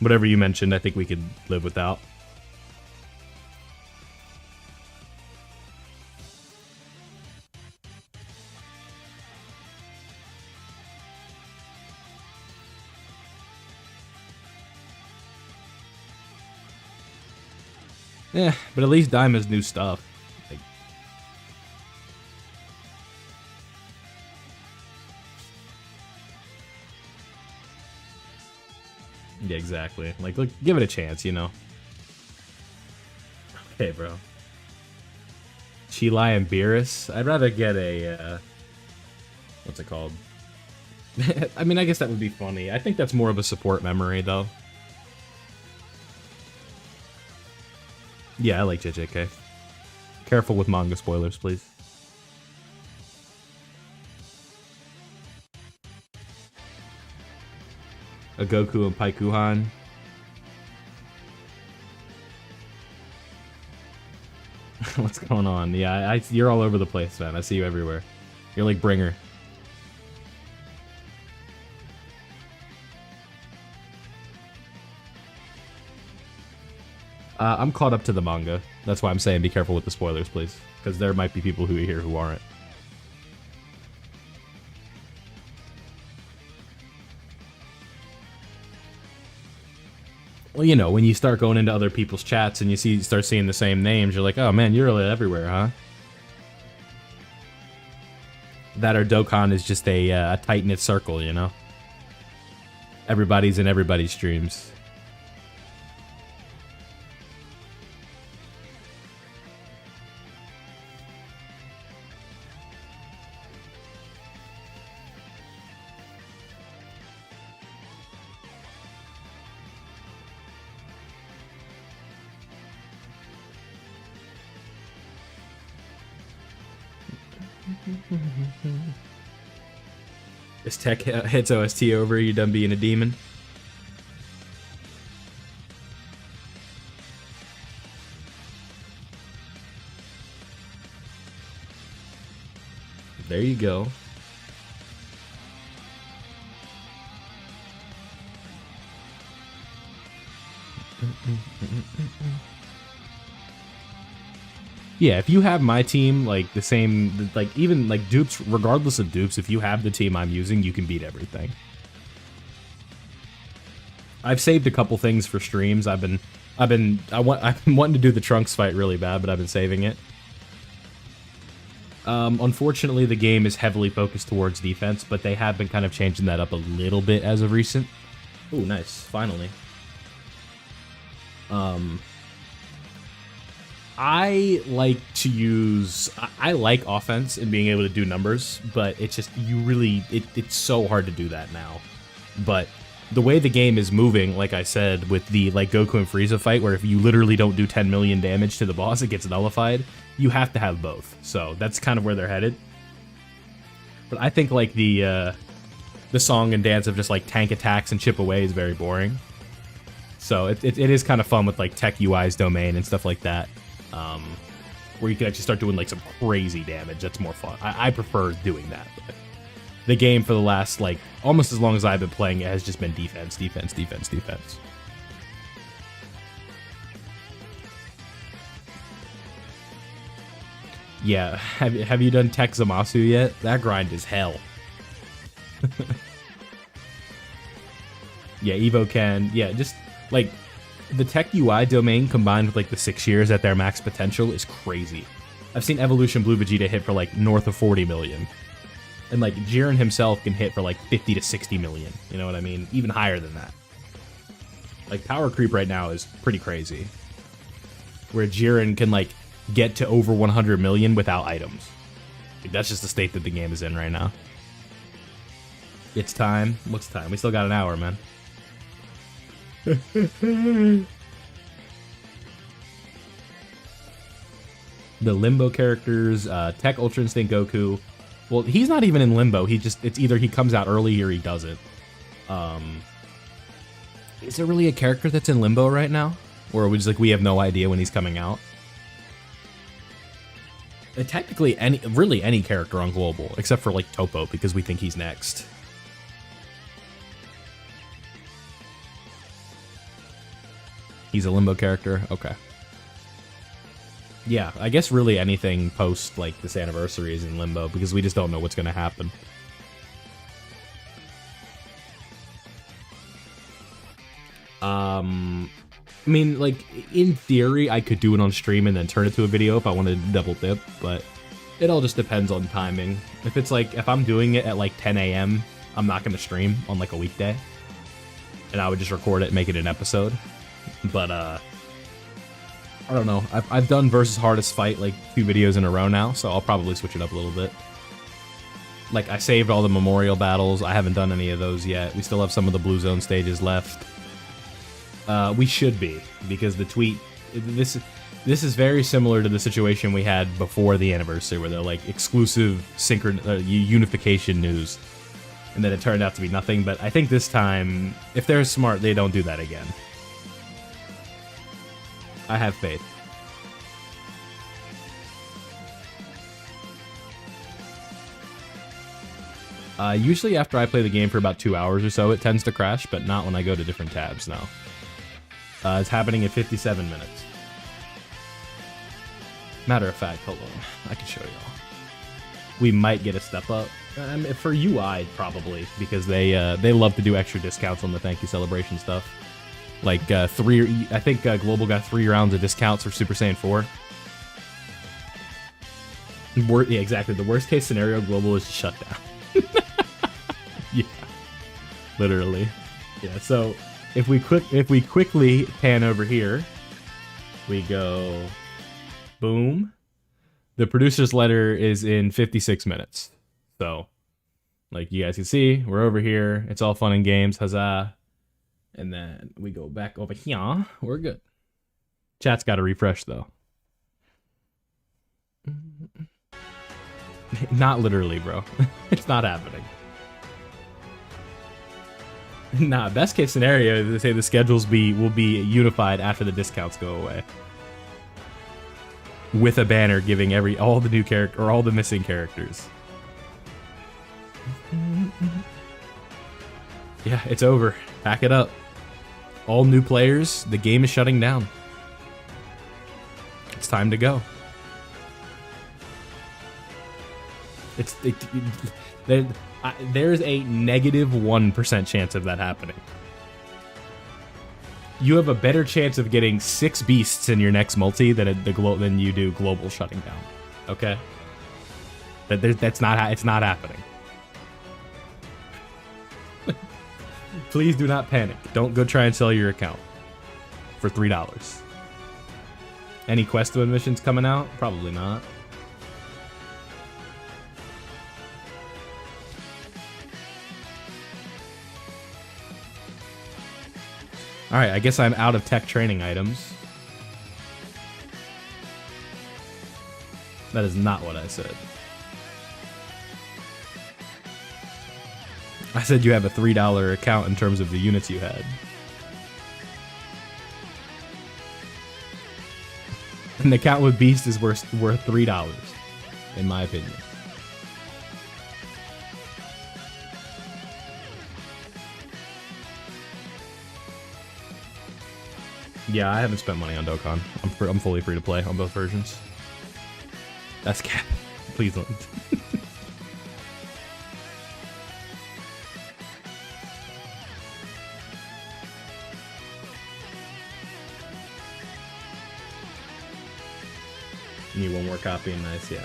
Whatever you mentioned, I think we could live without. Yeah, but at least Daim has new stuff. Like, yeah, exactly. Like, look, give it a chance, you know. Okay, bro. Chilai and Beerus. I'd rather get a, what's it called? I mean, I guess that would be funny. I think that's more of a support memory, though. Yeah, I like JJK. Careful with manga spoilers, please. A Goku and Paikuhan. What's going on? Yeah, you're all over the place, man. I see you everywhere. You're like Bringer. I'm caught up to the manga. That's why I'm saying be careful with the spoilers, please. Because there might be people who are here who aren't. Well, you know, when you start going into other people's chats and you start seeing the same names, you're like, oh man, you're really everywhere, huh? That or Dokkan is just a tight-knit circle, you know? Everybody's in everybody's streams. Is Tech hits OST over? You done being a demon? There you go. Yeah, if you have my team, like, the same, like, even, like, dupes, regardless of dupes, if you have the team I'm using, you can beat everything. I've saved a couple things for streams. I've been wanting to do the Trunks fight really bad, but I've been saving it. Unfortunately, the game is heavily focused towards defense, but they have been kind of changing that up a little bit as of recent. Ooh, nice. Finally. I like to use... I like offense and being able to do numbers, but it's just, you really... It's so hard to do that now. But the way the game is moving, like I said, with the like Goku and Frieza fight, where if you literally don't do 10 million damage to the boss, it gets nullified, you have to have both. So that's kind of where they're headed. But I think like the song and dance of just like tank attacks and chip away is very boring. So it is kind of fun with like Tech UI's domain and stuff like that. Where you can actually start doing like some crazy damage. That's more fun. I prefer doing that. But the game for the last like almost as long as I've been playing it has just been defense, defense, defense, defense. Yeah, have you done Tech Zamasu yet? That grind is hell. Yeah, Evo can. Yeah, just like the Tech UI domain combined with like the 6 years at their max potential is crazy. I've seen Evolution Blue Vegeta hit for like north of 40 million. And like Jiren himself can hit for like 50 to 60 million. You know what I mean? Even higher than that. Like power creep right now is pretty crazy. Where Jiren can like get to over 100 million without items. Like, that's just the state that the game is in right now. It's time. What's time? We still got an hour, man. The Limbo characters, Tech Ultra Instinct Goku. Well, he's not even in Limbo. It's either he comes out early or he doesn't. Is there really a character that's in Limbo right now? Or are we just like, we have no idea when he's coming out? Technically, any character on Global, except for like Topo, because we think he's next. He's a Limbo character? Okay. Yeah, I guess really anything post like this anniversary is in Limbo, because we just don't know what's going to happen. I mean, like, in theory, I could do it on stream and then turn it to a video if I wanted to double dip, but it all just depends on timing. If I'm doing it at like 10 a.m., I'm not going to stream on like a weekday, and I would just record it and make it an episode. But, I don't know. I've done versus hardest fight like 2 videos in a row now, so I'll probably switch it up a little bit. Like, I saved all the memorial battles. I haven't done any of those yet. We still have some of the Blue Zone stages left. We should be, because the tweet... This is very similar to the situation we had before the anniversary, where they're like exclusive unification news, and then it turned out to be nothing. But I think this time, if they're smart, they don't do that again. I have faith. Usually after I play the game for about 2 hours or so, it tends to crash, but not when I go to different tabs now. It's happening in 57 minutes. Matter of fact, hold on. I can show y'all. We might get a step up. For UI, probably, because they love to do extra discounts on the Thank You Celebration stuff. Like, I think Global got 3 rounds of discounts for Super Saiyan 4. Yeah, exactly. The worst case scenario, Global is shut down. Yeah. Literally. Yeah, so if we quickly pan over here, we go boom. The producer's letter is in 56 minutes. So, like you guys can see, we're over here. It's all fun and games. Huzzah. And then we go back over here. We're good. Chat's got to refresh, though. Not literally, bro. It's not happening. Nah, best case scenario, they say the schedules will be unified after the discounts go away. With a banner giving all the new character, or all the missing characters. Yeah, it's over. Pack it up. All new players, the game is shutting down. It's time to go. There's a negative 1% chance of that happening. You have a better chance of getting 6 beasts in your next multi than you do Global shutting down. Okay? It's not happening. Please do not panic. Don't go try and sell your account for $3. Any Questo admissions coming out? Probably not. Alright, I guess I'm out of tech training items. That is not what I said. I said you have a $3 account in terms of the units you had. An account with Beast is worth $3, in my opinion. Yeah, I haven't spent money on Dokkan. I'm fully free to play on both versions. That's cap. Please don't. Need one more copy and nice, yeah.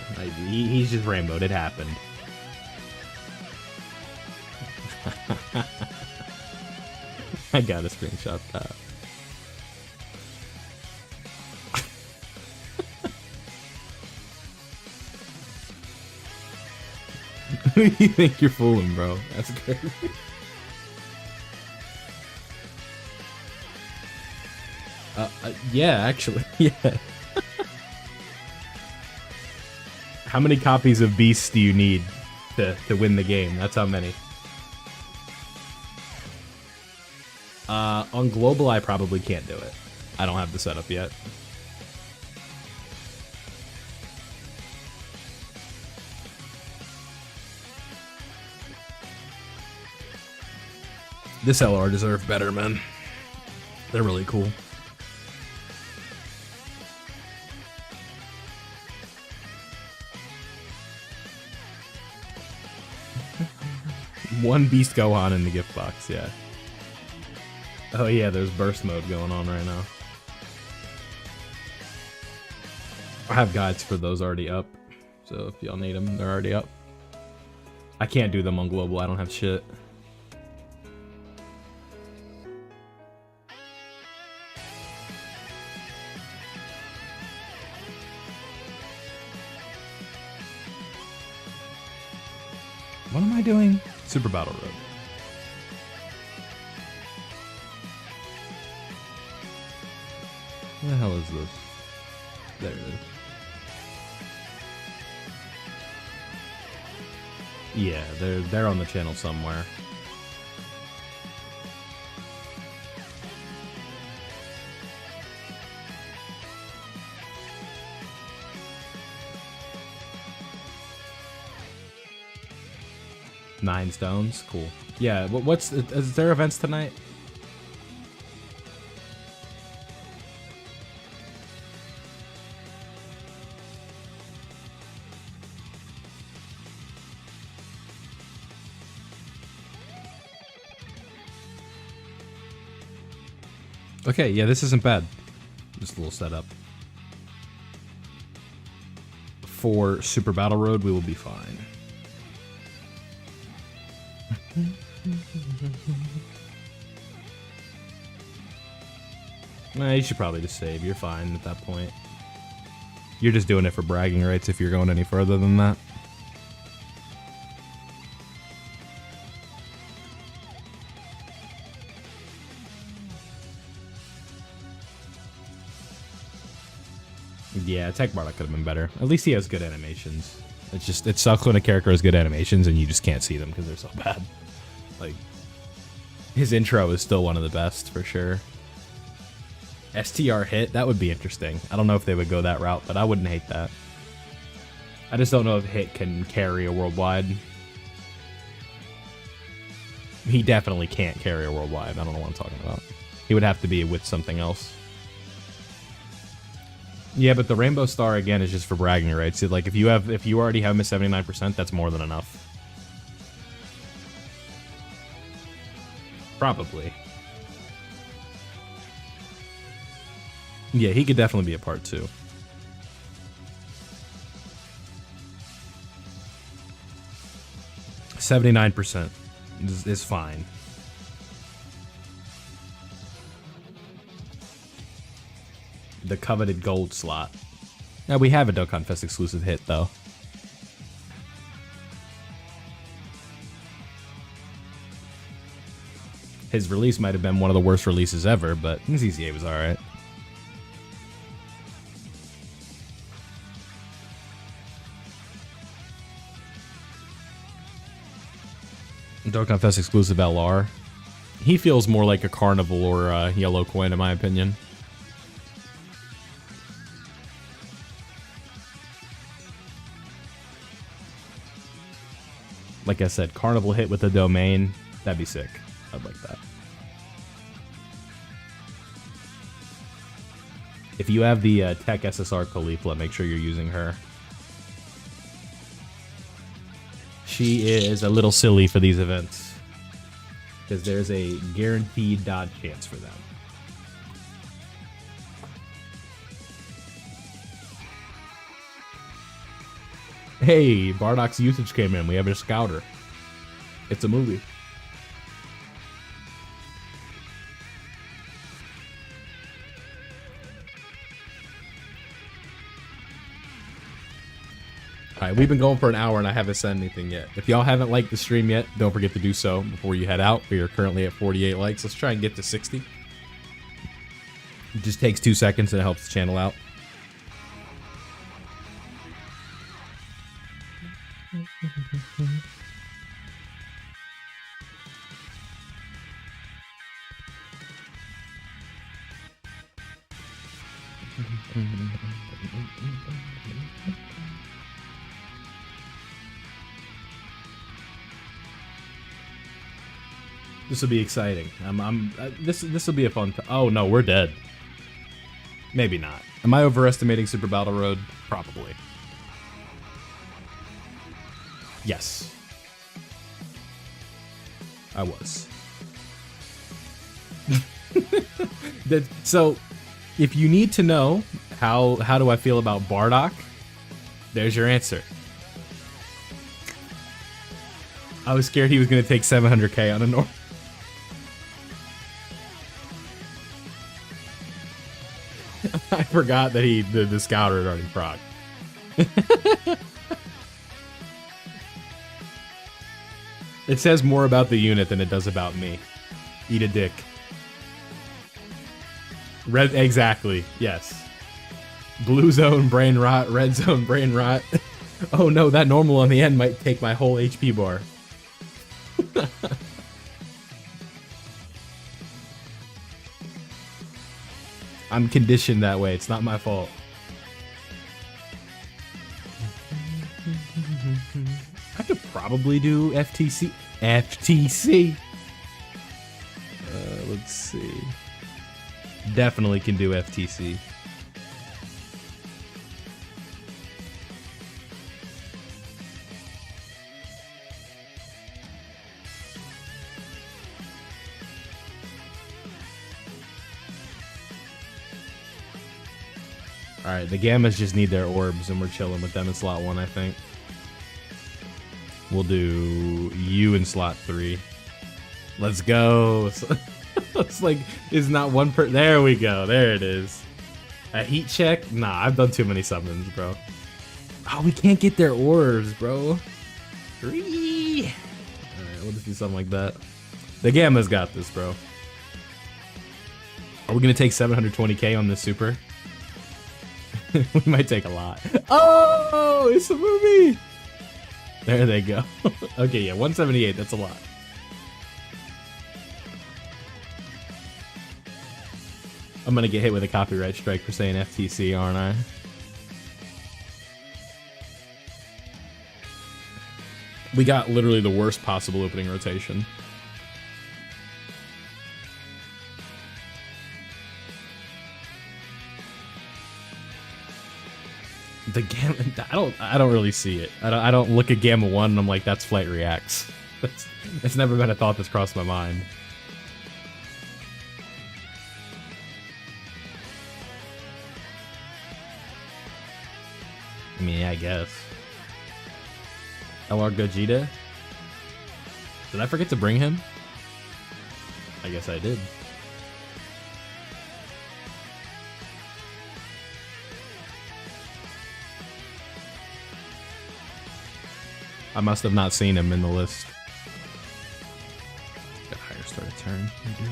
He's just rainbowed. It happened. I gotta screenshot that. Who do you think you're fooling, bro? That's great. Yeah, actually, yeah. How many copies of Beast do you need to win the game? That's how many. On global, I probably can't do it. I don't have the setup yet. This LR deserved better, man. They're really cool. One Beast Gohan in the gift box, yeah. Oh yeah, there's burst mode going on right now. I have guides for those already up, so if y'all need them, they're already up. I can't do them on global, I don't have shit. What am I doing? Super Battle Road. What the hell is this? There it is. Yeah, they're on the channel somewhere. Nine stones, cool. Yeah, is there events tonight? Okay, yeah, this isn't bad. Just a little setup. For Super Battle Road, we will be fine. Nah, you should probably just save. You're fine at that point. You're just doing it for bragging rights if you're going any further than that. Yeah, Tech Bardock could have been better. At least he has good animations. It sucks when a character has good animations and you just can't see them because they're so bad. Like, his intro is still one of the best for sure. STR Hit, that would be interesting. I don't know if they would go that route, but I wouldn't hate that. I just don't know if Hit can carry a worldwide. He definitely can't carry a worldwide. I don't know what I'm talking about. He would have to be with something else. Yeah, but the Rainbow Star again is just for bragging rights. Like if you already have him at 79%, that's more than enough. Probably. Yeah, he could definitely be a part 2. %79% is fine. The coveted gold slot. Now we have a Dokkan Fest exclusive hit though. His release might have been one of the worst releases ever, but ZZA was alright. Dokkan Fest exclusive LR. He feels more like a Carnival or Yellow Coin in my opinion. Like I said, Carnival hit with a domain, that'd be sick. I'd like that. If you have the Tech SSR Caulifla, make sure you're using her. She is a little silly for these events, because there's a guaranteed dodge chance for them. Hey, Bardock's usage came in. We have a scouter. It's a movie. Alright, we've been going for an hour and I haven't said anything yet. If y'all haven't liked the stream yet, don't forget to do so before you head out. We are currently at 48 likes. Let's try and get to 60. It just takes 2 seconds and it helps the channel out. This will be exciting. This will be a fun. Oh no, we're dead. Maybe not. Am I overestimating Super Battle Road? Probably. Yes. I was. So, if you need to know how do I feel about Bardock, there's your answer. I was scared he was going to take 700k on a normal. I forgot that the scouter had already proc. It says more about the unit than it does about me. Eat a dick. Red, exactly, yes. Blue zone, brain rot. Red zone, brain rot. Oh no, that normal on the end might take my whole HP bar. I'm conditioned that way. It's not my fault. I could probably do FTC. FTC. Let's see. Definitely can do FTC. Alright, the Gammas just need their orbs, and we're chilling with them in slot 1, I think. We'll do you in slot 3. Let's go. It's like, it's not one per. There we go. There it is. A heat check? Nah, I've done too many summons, bro. Oh, we can't get their orbs, bro. 3. Alright, we'll just do something like that. The Gamma's got this, bro. Are we gonna take 720k on this super? We might take a lot. Oh, it's a movie. There they go. Okay, yeah, 178. That's a lot. I'm gonna get hit with a copyright strike for saying FTC, aren't I? We got literally the worst possible opening rotation. The Gamma, I don't really see it. I don't look at Gamma 1 and I'm like, that's flight reacts. It's never been a thought that's crossed my mind. I mean, yeah, I guess. LR Gogeta? Did I forget to bring him? I guess I did. I must have not seen him in the list. Got higher start a turn. I do.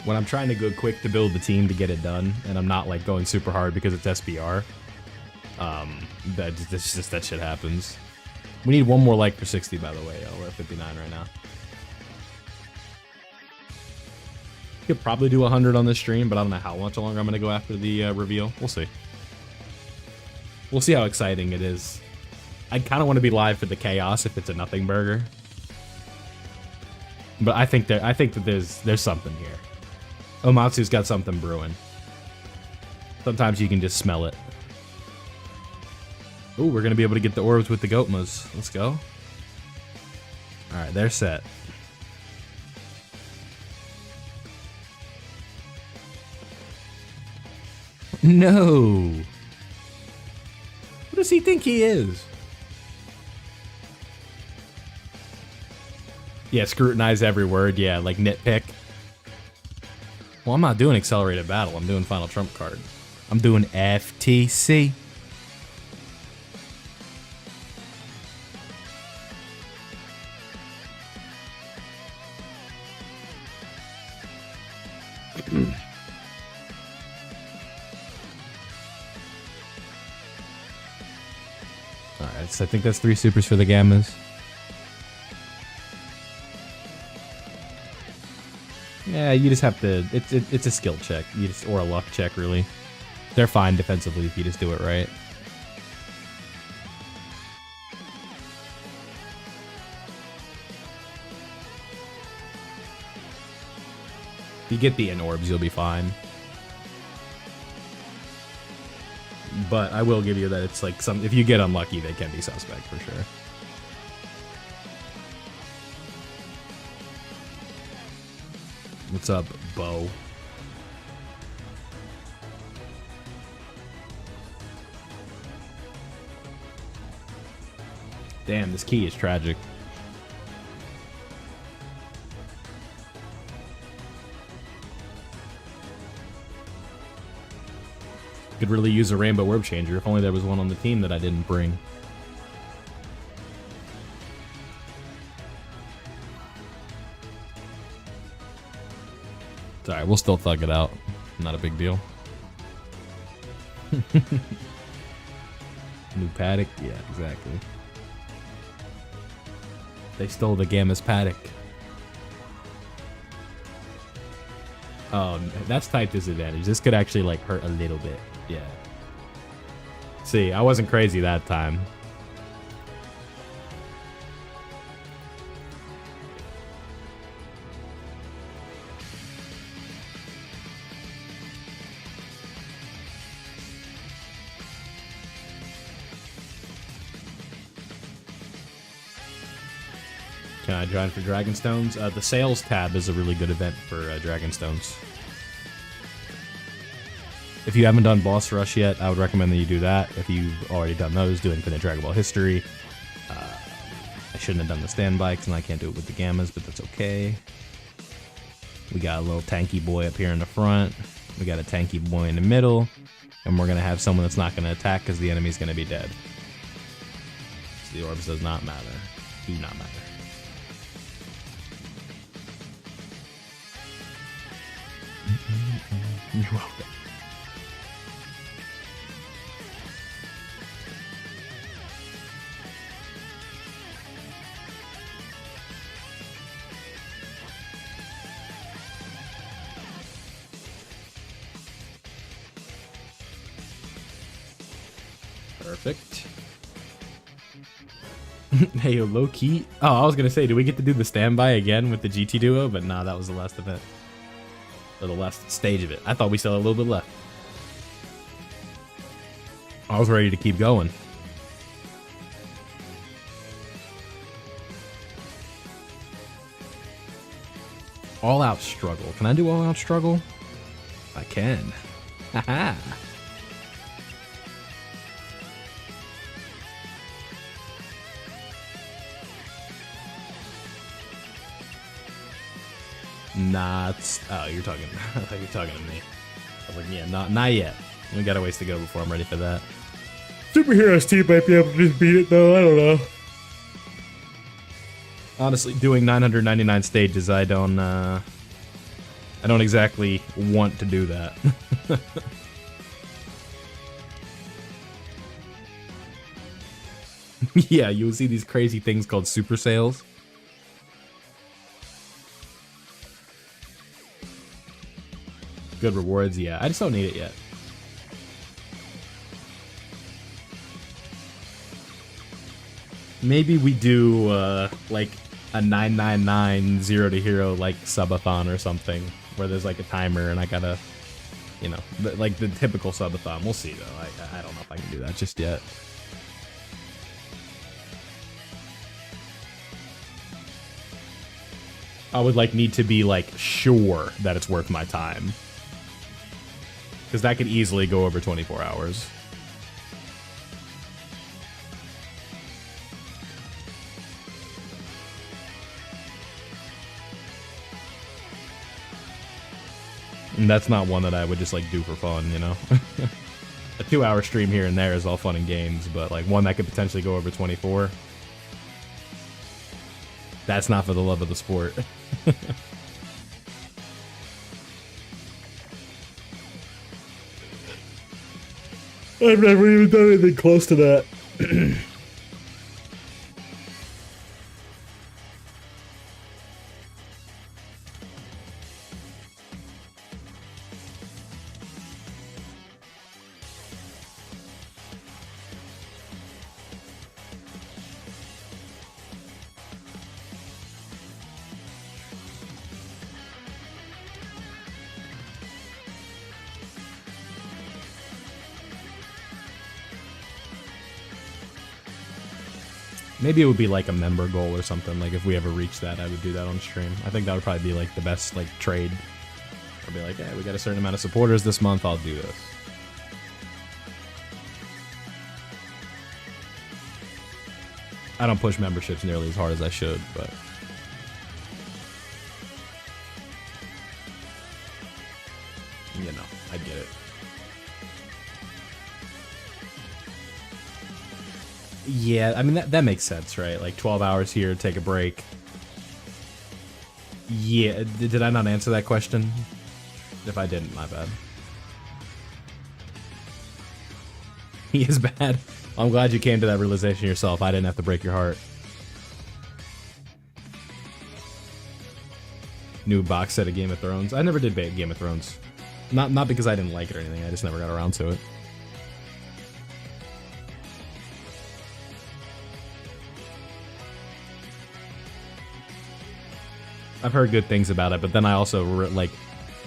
When I'm trying to go quick to build the team to get it done, and I'm not like going super hard because it's SBR, that shit happens. We need one more like for 60, by the way. Oh, we're at 59 right now. Could probably do 100 on this stream, but I don't know how much longer I'm gonna go after the reveal. We'll see. We'll see how exciting it is. I kind of want to be live for the chaos if it's a nothing burger, but I think that there's something here. Omatsu's got something brewing. Sometimes you can just smell it. Ooh, we're gonna be able to get the orbs with the Goatmas. Let's go. All right, they're set. No. What does he think he is? Yeah, scrutinize every word. Yeah, like nitpick. Well, I'm not doing accelerated battle. I'm doing final trump card. I'm doing FTC. Alright, so I think that's 3 supers for the Gammas. Yeah, you just have to. It's a skill check, or a luck check, really. They're fine defensively if you just do it right. If you get the in orbs, you'll be fine. But I will give you that it's like if you get unlucky, they can be suspect for sure. What's up, Bo? Damn, this key is tragic. Could really use a rainbow orb changer if only there was one on the team that I didn't bring. It's alright, we'll still thug it out. Not a big deal. New paddock? Yeah, exactly. They stole the Gamma's paddock. Oh, that's type disadvantage. This could actually like hurt a little bit. Yeah. See, I wasn't crazy that time. Can I join for Dragonstones? The sales tab is a really good event for Dragonstones. If you haven't done Boss Rush yet, I would recommend that you do that. If you've already done those, do Infinite Dragon Ball History. I shouldn't have done the standby because I can't do it with the Gammas, but that's okay. We got a little tanky boy up here in the front. We got a tanky boy in the middle. And we're going to have someone that's not going to attack because the enemy's going to be dead. So the orbs does not matter. Do not matter. You're welcome. Perfect. Hey, yo, low key. Oh, I was gonna say, do we get to do the standby again with the GT duo? But nah, that was the last event. Or the last stage of it. I thought we still had a little bit left. I was ready to keep going. All out struggle. Can I do all out struggle? I can. Haha. Nah, it's, oh, you're talking. I thought you were talking to me. I was like, yeah, not yet. We got a ways to go before I'm ready for that. Superheroes team might be able to just beat it though. I don't know. Honestly, doing 999 stages, I don't exactly want to do that. Yeah, you'll see these crazy things called super sales. Good rewards, yeah. I just don't need it yet. Maybe we do, like, a 999 0 to hero, like, subathon or something, where there's, like, a timer and I gotta, you know, like the typical subathon. We'll see, though. I don't know if I can do that just yet. I would, like, need to be, like, sure that it's worth my time. Because that could easily go over 24 hours. And that's not one that I would just like do for fun, you know? A 2-hour stream here and there is all fun and games, but like one that could potentially go over 24. That's not for the love of the sport. I've never even done anything close to that. Maybe it would be like a member goal or something. Like if we ever reach that, I would do that on stream. I think that would probably be like the best like trade. I'd be like, hey, we got a certain amount of supporters this month. I'll do this. I don't push memberships nearly as hard as I should, but you know, I get it. Yeah, I mean, that makes sense, right? Like 12 hours here, take a break. Yeah, did I not answer that question? If I didn't, my bad. He is bad. I'm glad you came to that realization yourself. I didn't have to break your heart. New box set of Game of Thrones. I never did Game of Thrones. Not because I didn't like it or anything. I just never got around to it. I've heard good things about it, but then I also like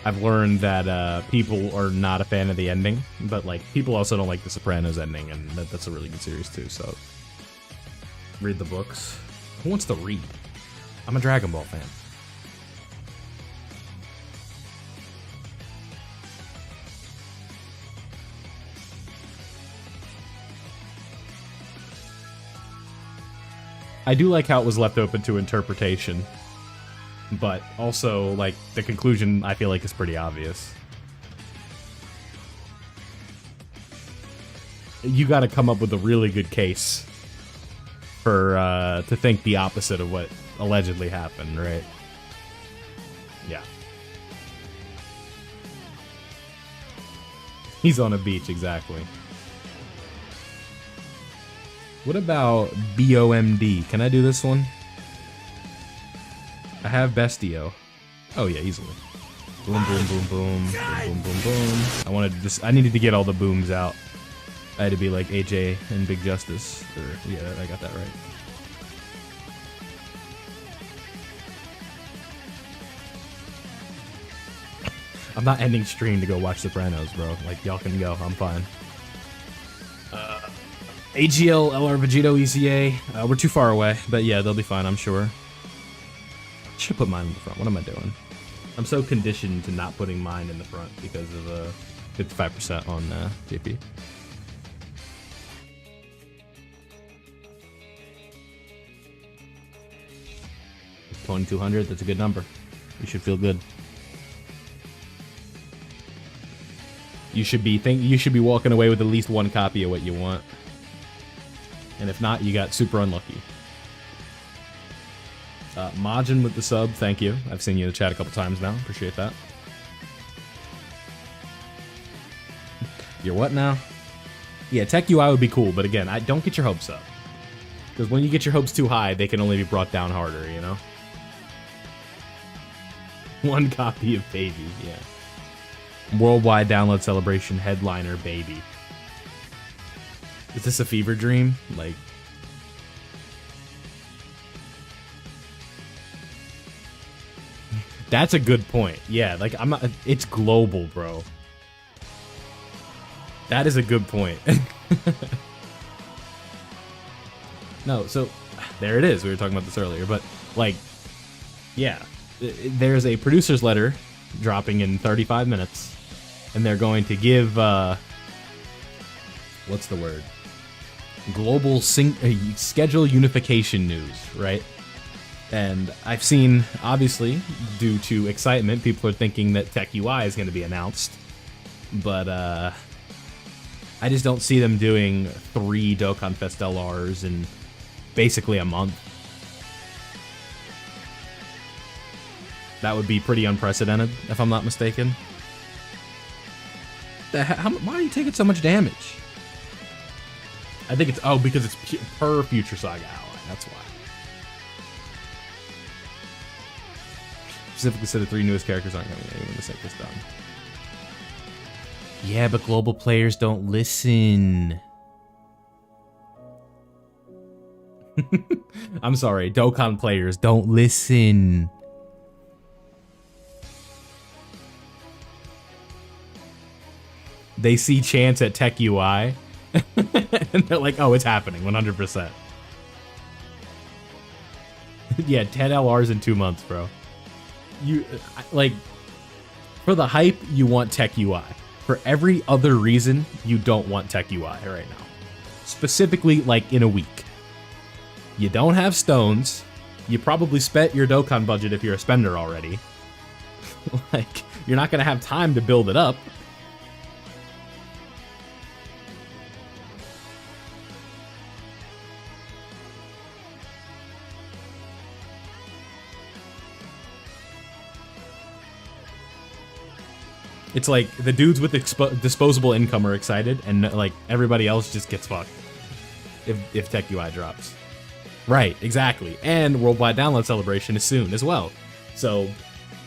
I've learned that people are not a fan of the ending, but like people also don't like the Sopranos ending, and that's a really good series too. So read the books. Who wants to read? I'm a Dragon Ball fan. I do like how it was left open to interpretation. But also, like, the conclusion, I feel like, is pretty obvious. You gotta come up with a really good case for, to think the opposite of what allegedly happened, right? Yeah. He's on a beach, exactly. What about BOMD? Can I do this one? I have Bestio. Oh yeah, easily. Boom, boom, boom, boom, boom, boom, boom, boom. I needed to get all the booms out. I had to be like AJ and Big Justice. Or, yeah, I got that right. I'm not ending stream to go watch Sopranos, bro. Like, y'all can go. I'm fine. AGL, LR, Vegito, ECA. We're too far away, but yeah, they'll be fine, I'm sure. Should put mine in the front. What am I doing? I'm so conditioned to not putting mine in the front because of 55% on JP. $2,200. That's a good number. You should feel good. You should be walking away with at least one copy of what you want. And if not, you got super unlucky. Majin with the sub, thank you. I've seen you in the chat a couple times now. Appreciate that. You're what now? Yeah, Tech UI would be cool, but again, don't get your hopes up. Because when you get your hopes too high, they can only be brought down harder, you know? One copy of Baby, yeah. Worldwide download celebration headliner Baby. Is this a fever dream? Like... That's a good point. Yeah, like I'm not, it's global, bro. That is a good point. No, so there it is. We were talking about this earlier, but like, yeah, there's a producer's letter dropping in 35 minutes, and they're going to give what's the word? Global schedule unification news, right? And I've seen, obviously, due to excitement, people are thinking that Tech UI is going to be announced. But I just don't see them doing 3 Dokkan Fest LRs in basically a month. That would be pretty unprecedented, if I'm not mistaken. Why are you taking so much damage? I think it's, because it's per Future Saga ally, that's why. Specifically said the 3 newest characters aren't coming in when the sync is done. Yeah, but global players don't listen. I'm sorry, Dokkan players don't listen. They see chance at Tech UI, and they're like, oh, it's happening, 100%. Yeah, 10 LRs in 2 months, bro. You, like, for the hype, you want Tech UI. For every other reason, you don't want Tech UI right now. Specifically, like, in a week. You don't have stones. You probably spent your Dokkan budget if you're a spender already. Like, you're not going to have time to build it up. It's like the dudes with disposable income are excited, and like everybody else just gets fucked if Tech UI drops. Right, exactly. And Worldwide Download Celebration is soon as well. So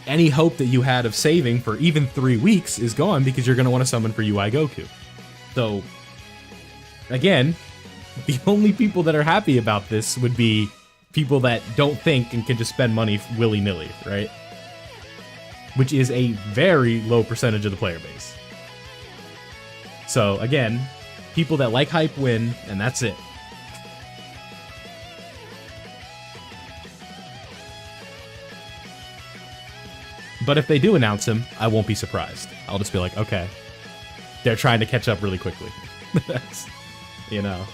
any hope that you had of saving for even 3 weeks is gone because you're going to want to summon for UI Goku. So again, the only people that are happy about this would be people that don't think and can just spend money willy-nilly, right? Which is a very low percentage of the player base. So again, people that like hype win, and that's it. But if they do announce him, I won't be surprised. I'll just be like, okay, they're trying to catch up really quickly. That's, you know.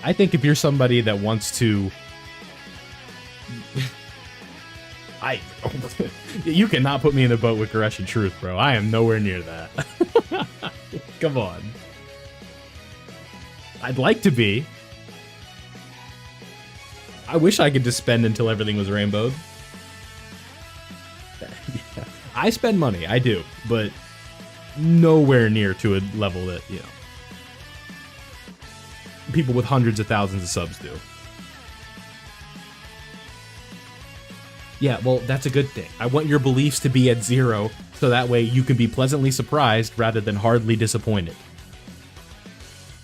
I think if you're somebody that wants to... You cannot put me in the boat with Goresh and Truth, bro. I am nowhere near that. Come on. I'd like to be. I wish I could just spend until everything was rainbowed. Yeah. I spend money, I do, but nowhere near to a level that, you know, people with hundreds of thousands of subs do. Yeah, well, that's a good thing. I want your beliefs to be at 0, so that way you can be pleasantly surprised rather than hardly disappointed.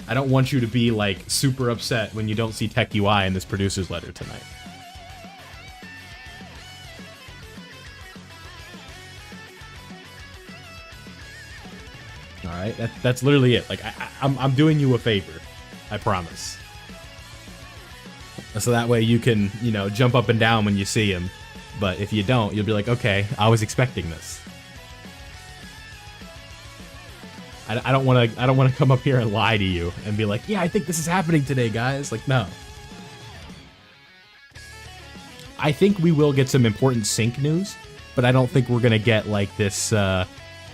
I don't want you to be, like, super upset when you don't see Tech UI in this producer's letter tonight. Alright, that's literally it. Like, I'm doing you a favor. I promise. So that way you can, you know, jump up and down when you see him. But if you don't, you'll be like, okay, I was expecting this. I don't want to come up here and lie to you and be like, yeah, I think this is happening today, guys. Like, no. I think we will get some important sync news, but I don't think we're gonna get like this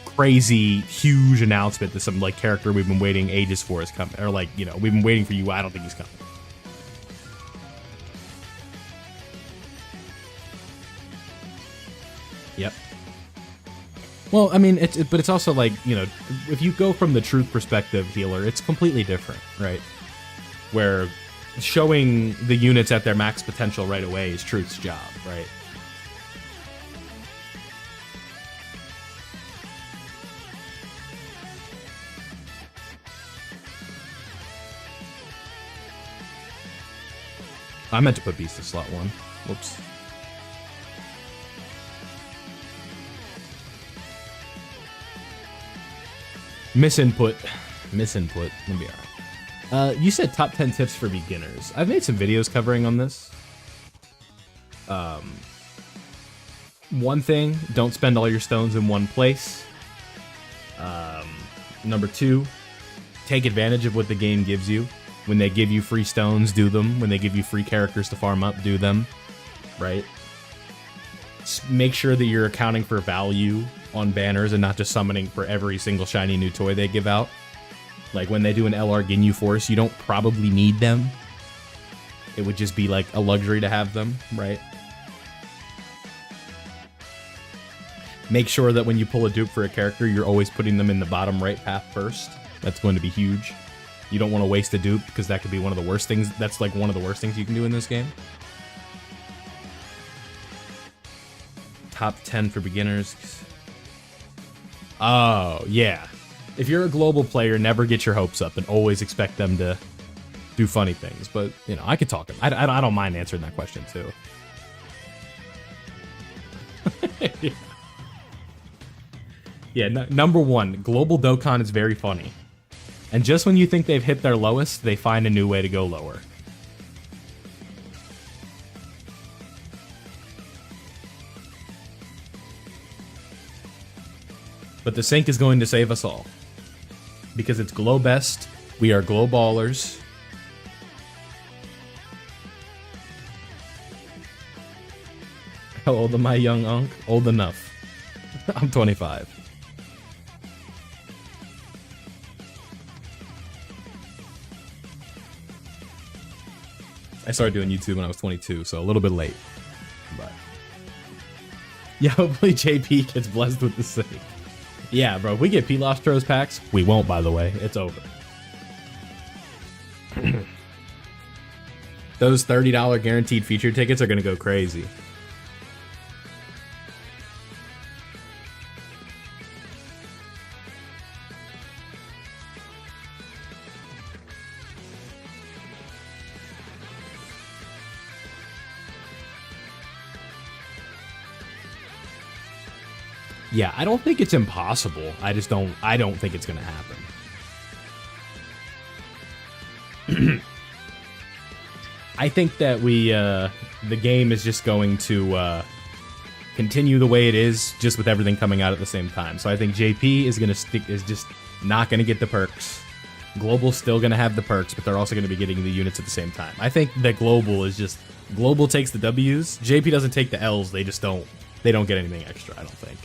crazy huge announcement that some like character we've been waiting ages for is coming, or like, you know, we've been waiting for you. I don't think he's coming. Yep. Well, I mean, but it's also like, you know, if you go from the Truth perspective, healer, it's completely different, right? Where showing the units at their max potential right away is Truth's job, right? I meant to put Beast to slot 1. Whoops. Misinput. It'll be alright. You said top 10 tips for beginners. I've made some videos covering on this. One thing, don't spend all your stones in one place. Number 2, take advantage of what the game gives you. When they give you free stones, do them. When they give you free characters to farm up, do them. Right? Make sure that you're accounting for value on banners and not just summoning for every single shiny new toy they give out. Like when they do an LR Ginyu Force, you don't probably need them. It would just be like a luxury to have them, right? Make sure that when you pull a dupe for a character, you're always putting them in the bottom right path first. That's going to be huge. You don't want to waste a dupe because that could be one of the worst things. That's like one of the worst things you can do in this game. Top 10 for beginners. Oh, yeah. If you're a global player, never get your hopes up and always expect them to do funny things. But, you know, I could talk. I don't mind answering that question, too. Yeah, number one, global Dokkan is very funny. And just when you think they've hit their lowest, they find a new way to go lower. But the sync is going to save us all. Because it's glow best, we are glow ballers. How old am I, young Unk? Old enough. I'm 25. I started doing YouTube when I was 22, so a little bit late. But yeah, hopefully JP gets blessed with the sync. Yeah, bro, if we get Pilastros packs, we won't, by the way. It's over. Those $30 guaranteed feature tickets are going to go crazy. Yeah, I don't think it's impossible. I don't think it's gonna happen. I think that the game is just going to continue the way it is, just with everything coming out at the same time. So I think JP is just not gonna get the perks. Global's still gonna have the perks, but they're also gonna be getting the units at the same time. I think that Global takes the W's. JP doesn't take the L's. They don't get anything extra, I don't think.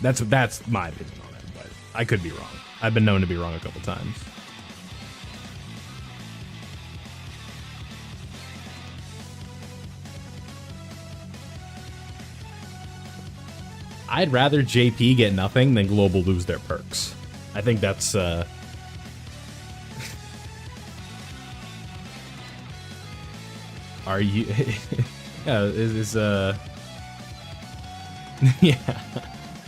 That's my opinion on it, but I could be wrong. I've been known to be wrong a couple times. I'd rather JP get nothing than Global lose their perks. I think that's Are you yeah, yeah.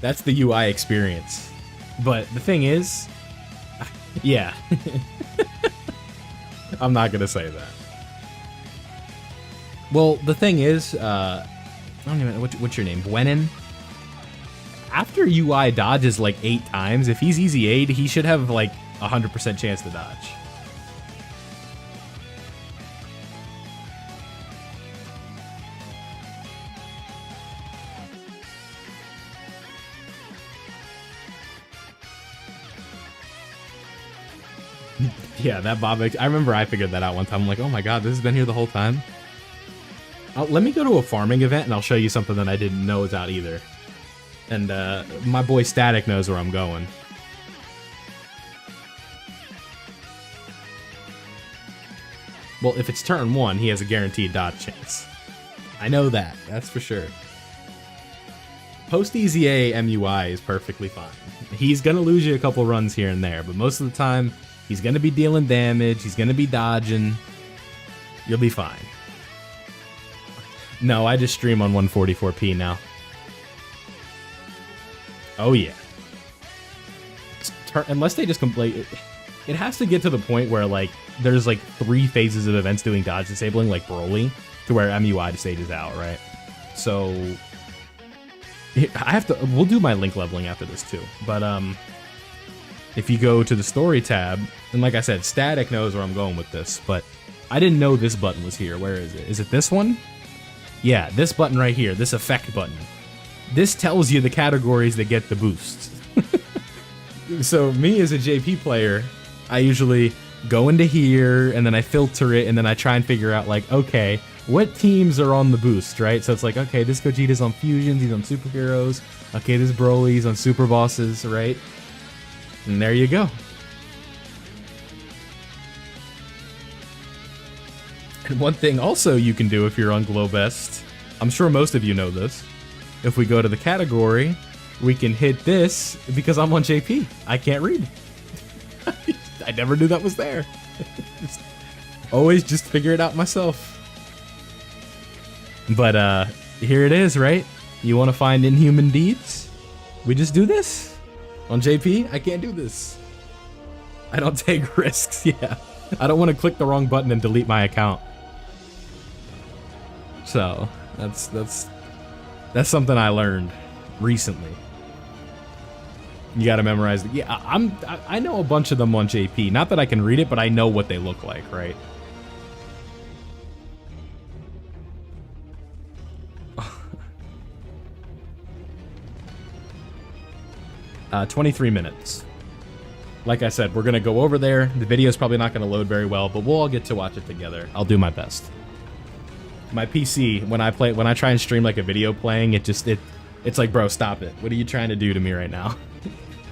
That's the UI experience. But the thing is, yeah. I'm not gonna say that. Well, the thing is, I don't even know, what's your name? Gwenin? After UI dodges like 8 times, if he's easy aid, he should have like 100% chance to dodge. Yeah, that Bob, I remember I figured that out one time. I'm like, oh my god, this has been here the whole time? Let me go to a farming event and I'll show you something that I didn't know was out either. And my boy Static knows where I'm going. Well, if it's turn 1, he has a guaranteed dodge chance. I know that, that's for sure. Post EZA MUI is perfectly fine. He's gonna lose you a couple runs here and there, but most of the time, he's gonna be dealing damage, he's gonna be dodging. You'll be fine. No, I just stream on 144p now. Oh yeah. Unless they just complete it has to get to the point where like there's like 3 phases of events doing dodge disabling like Broly to where MUI stages out, right? So we'll do my link leveling after this too. But if you go to the story tab, and like I said, Static knows where I'm going with this, but I didn't know this button was here. Where is it? Is it this one? Yeah, this button right here, this effect button. This tells you the categories that get the boosts. So me as a JP player, I usually go into here, and then I filter it, and then I try and figure out, like, okay, what teams are on the boost, right? So it's like, okay, this Gogeta's on fusions, he's on superheroes. Okay, this Broly's on super bosses, right? And there you go. And one thing also you can do if you're on Globest, I'm sure most of you know this, if we go to the category, we can hit this because I'm on JP. I can't read. I never knew that was there. Always just figure it out myself. But here it is, right? You want to find inhuman deeds? We just do this? On JP? I can't do this. I don't take risks, yeah. I don't want to click the wrong button and delete my account. So, that's something I learned recently. You gotta memorize it. Yeah, I know a bunch of them on JP. Not that I can read it, but I know what they look like, right? 23 minutes. Like I said, we're gonna go over there. The video's probably not gonna load very well, but we'll all get to watch it together. I'll do my best. My PC, when I try and stream like a video playing, it's like, bro, stop it. What are you trying to do to me right now?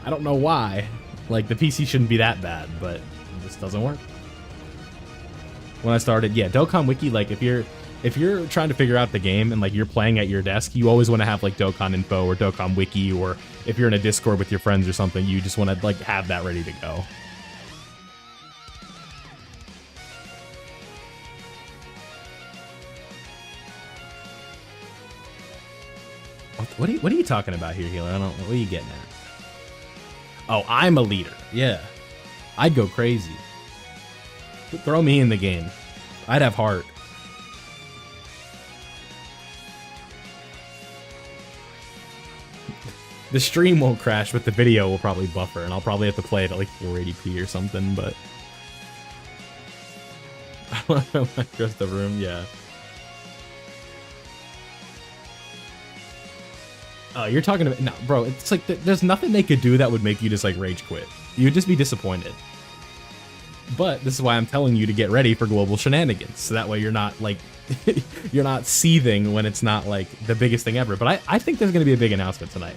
I don't know why. Like, the PC shouldn't be that bad, but it just doesn't work. When I started, yeah, Dokkan Wiki, like, if you're trying to figure out the game and like you're playing at your desk, you always want to have like Dokkan Info or Dokkan Wiki, or if you're in a Discord with your friends or something, you just want to like have that ready to go. What are you talking about here, Healer? I don't. What are you getting at? Oh, I'm a leader. Yeah, I'd go crazy. Throw me in the game. I'd have heart. The stream won't crash, but the video will probably buffer, and I'll probably have to play it at like 480p or something, but... Across the room, yeah. Oh, you're talking about... No, bro, it's like, there's nothing they could do that would make you just like rage quit. You'd just be disappointed. But this is why I'm telling you to get ready for global shenanigans, so that way you're not like... you're not seething when it's not like the biggest thing ever. But I think there's going to be a big announcement tonight.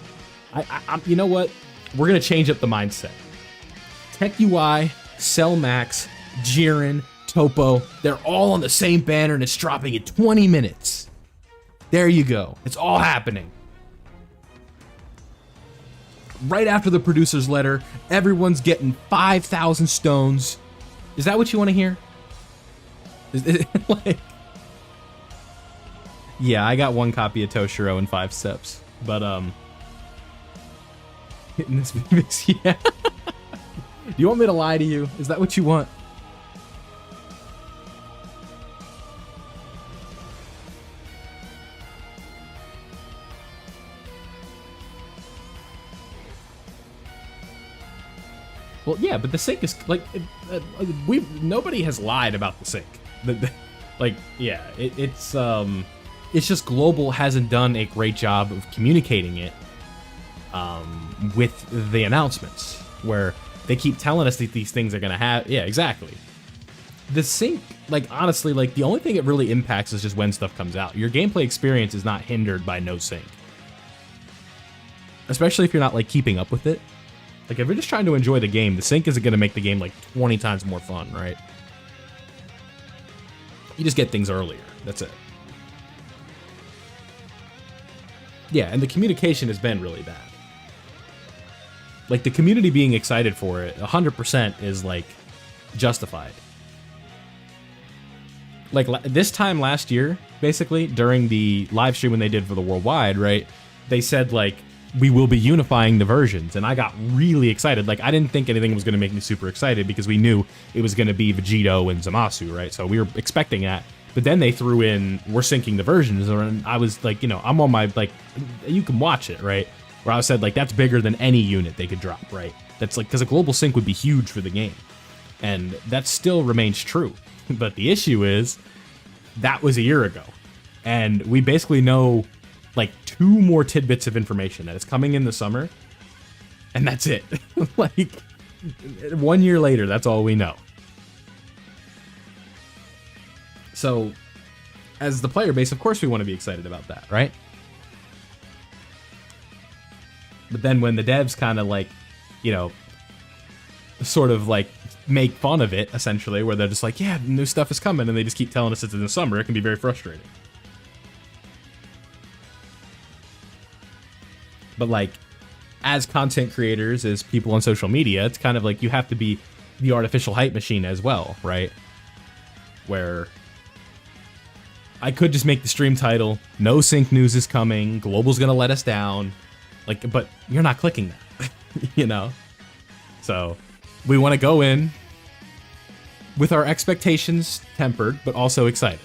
You know what? We're going to change up the mindset. Tech UI, Cell Max, Jiren, Topo, they're all on the same banner and it's dropping in 20 minutes. There you go. It's all happening. Right after the producer's letter, everyone's getting 5,000 stones. Is that what you want to hear? Is it like... Yeah, I got one copy of Toshiro in 5 steps, but hitting this, yeah. Do you want me to lie to you? Is that what you want? Well, yeah, but the sync is like nobody has lied about the sync. Like, yeah, it's just Global hasn't done a great job of communicating it with the announcements, where they keep telling us that these things are gonna have. Yeah, exactly. The sync, like, honestly, like, the only thing it really impacts is just when stuff comes out. Your gameplay experience is not hindered by no sync, especially if you're not like keeping up with it. Like, if you're just trying to enjoy the game, the sync isn't gonna make the game like 20 times more fun, right? You just get things earlier. That's it. Yeah, and the communication has been really bad. Like, the community being excited for it, 100% is, like, justified. Like, this time last year, basically, during the live stream when they did for the Worldwide, right, they said, like, we will be unifying the versions, and I got really excited. Like, I didn't think anything was going to make me super excited because we knew it was going to be Vegito and Zamasu, right? So we were expecting that. But then they threw in, we're syncing the versions, and I was like, you know, I'm on my, like, you can watch it, right? Where I said, like, that's bigger than any unit they could drop, right? That's like, because a global sync would be huge for the game. And that still remains true. But the issue is, that was a year ago. And we basically know, like, 2 more tidbits of information that is coming in the summer. And that's it. Like, 1 year later, that's all we know. So, as the player base, of course we want to be excited about that, right? But then when the devs kind of like, you know, sort of like make fun of it, essentially, where they're just like, yeah, new stuff is coming, and they just keep telling us it's in the summer, it can be very frustrating. But like, as content creators, as people on social media, it's kind of like you have to be the artificial hype machine as well, right? Where I could just make the stream title, no sync news is coming, Global's gonna let us down, like, but you're not clicking that, you know? So we want to go in with our expectations tempered, but also excited.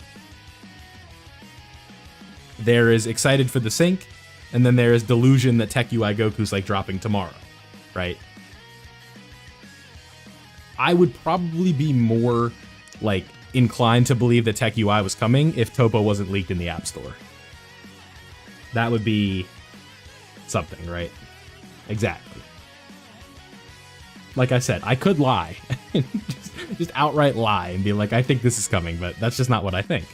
There is excited for the sync, and then there is delusion that Tech UI Goku's like dropping tomorrow, right? I would probably be more like inclined to believe that Tech UI was coming if Topo wasn't leaked in the App Store. That would be something, right? Exactly. Like I said, I could lie. just outright lie and be like, I think this is coming, but that's just not what I think.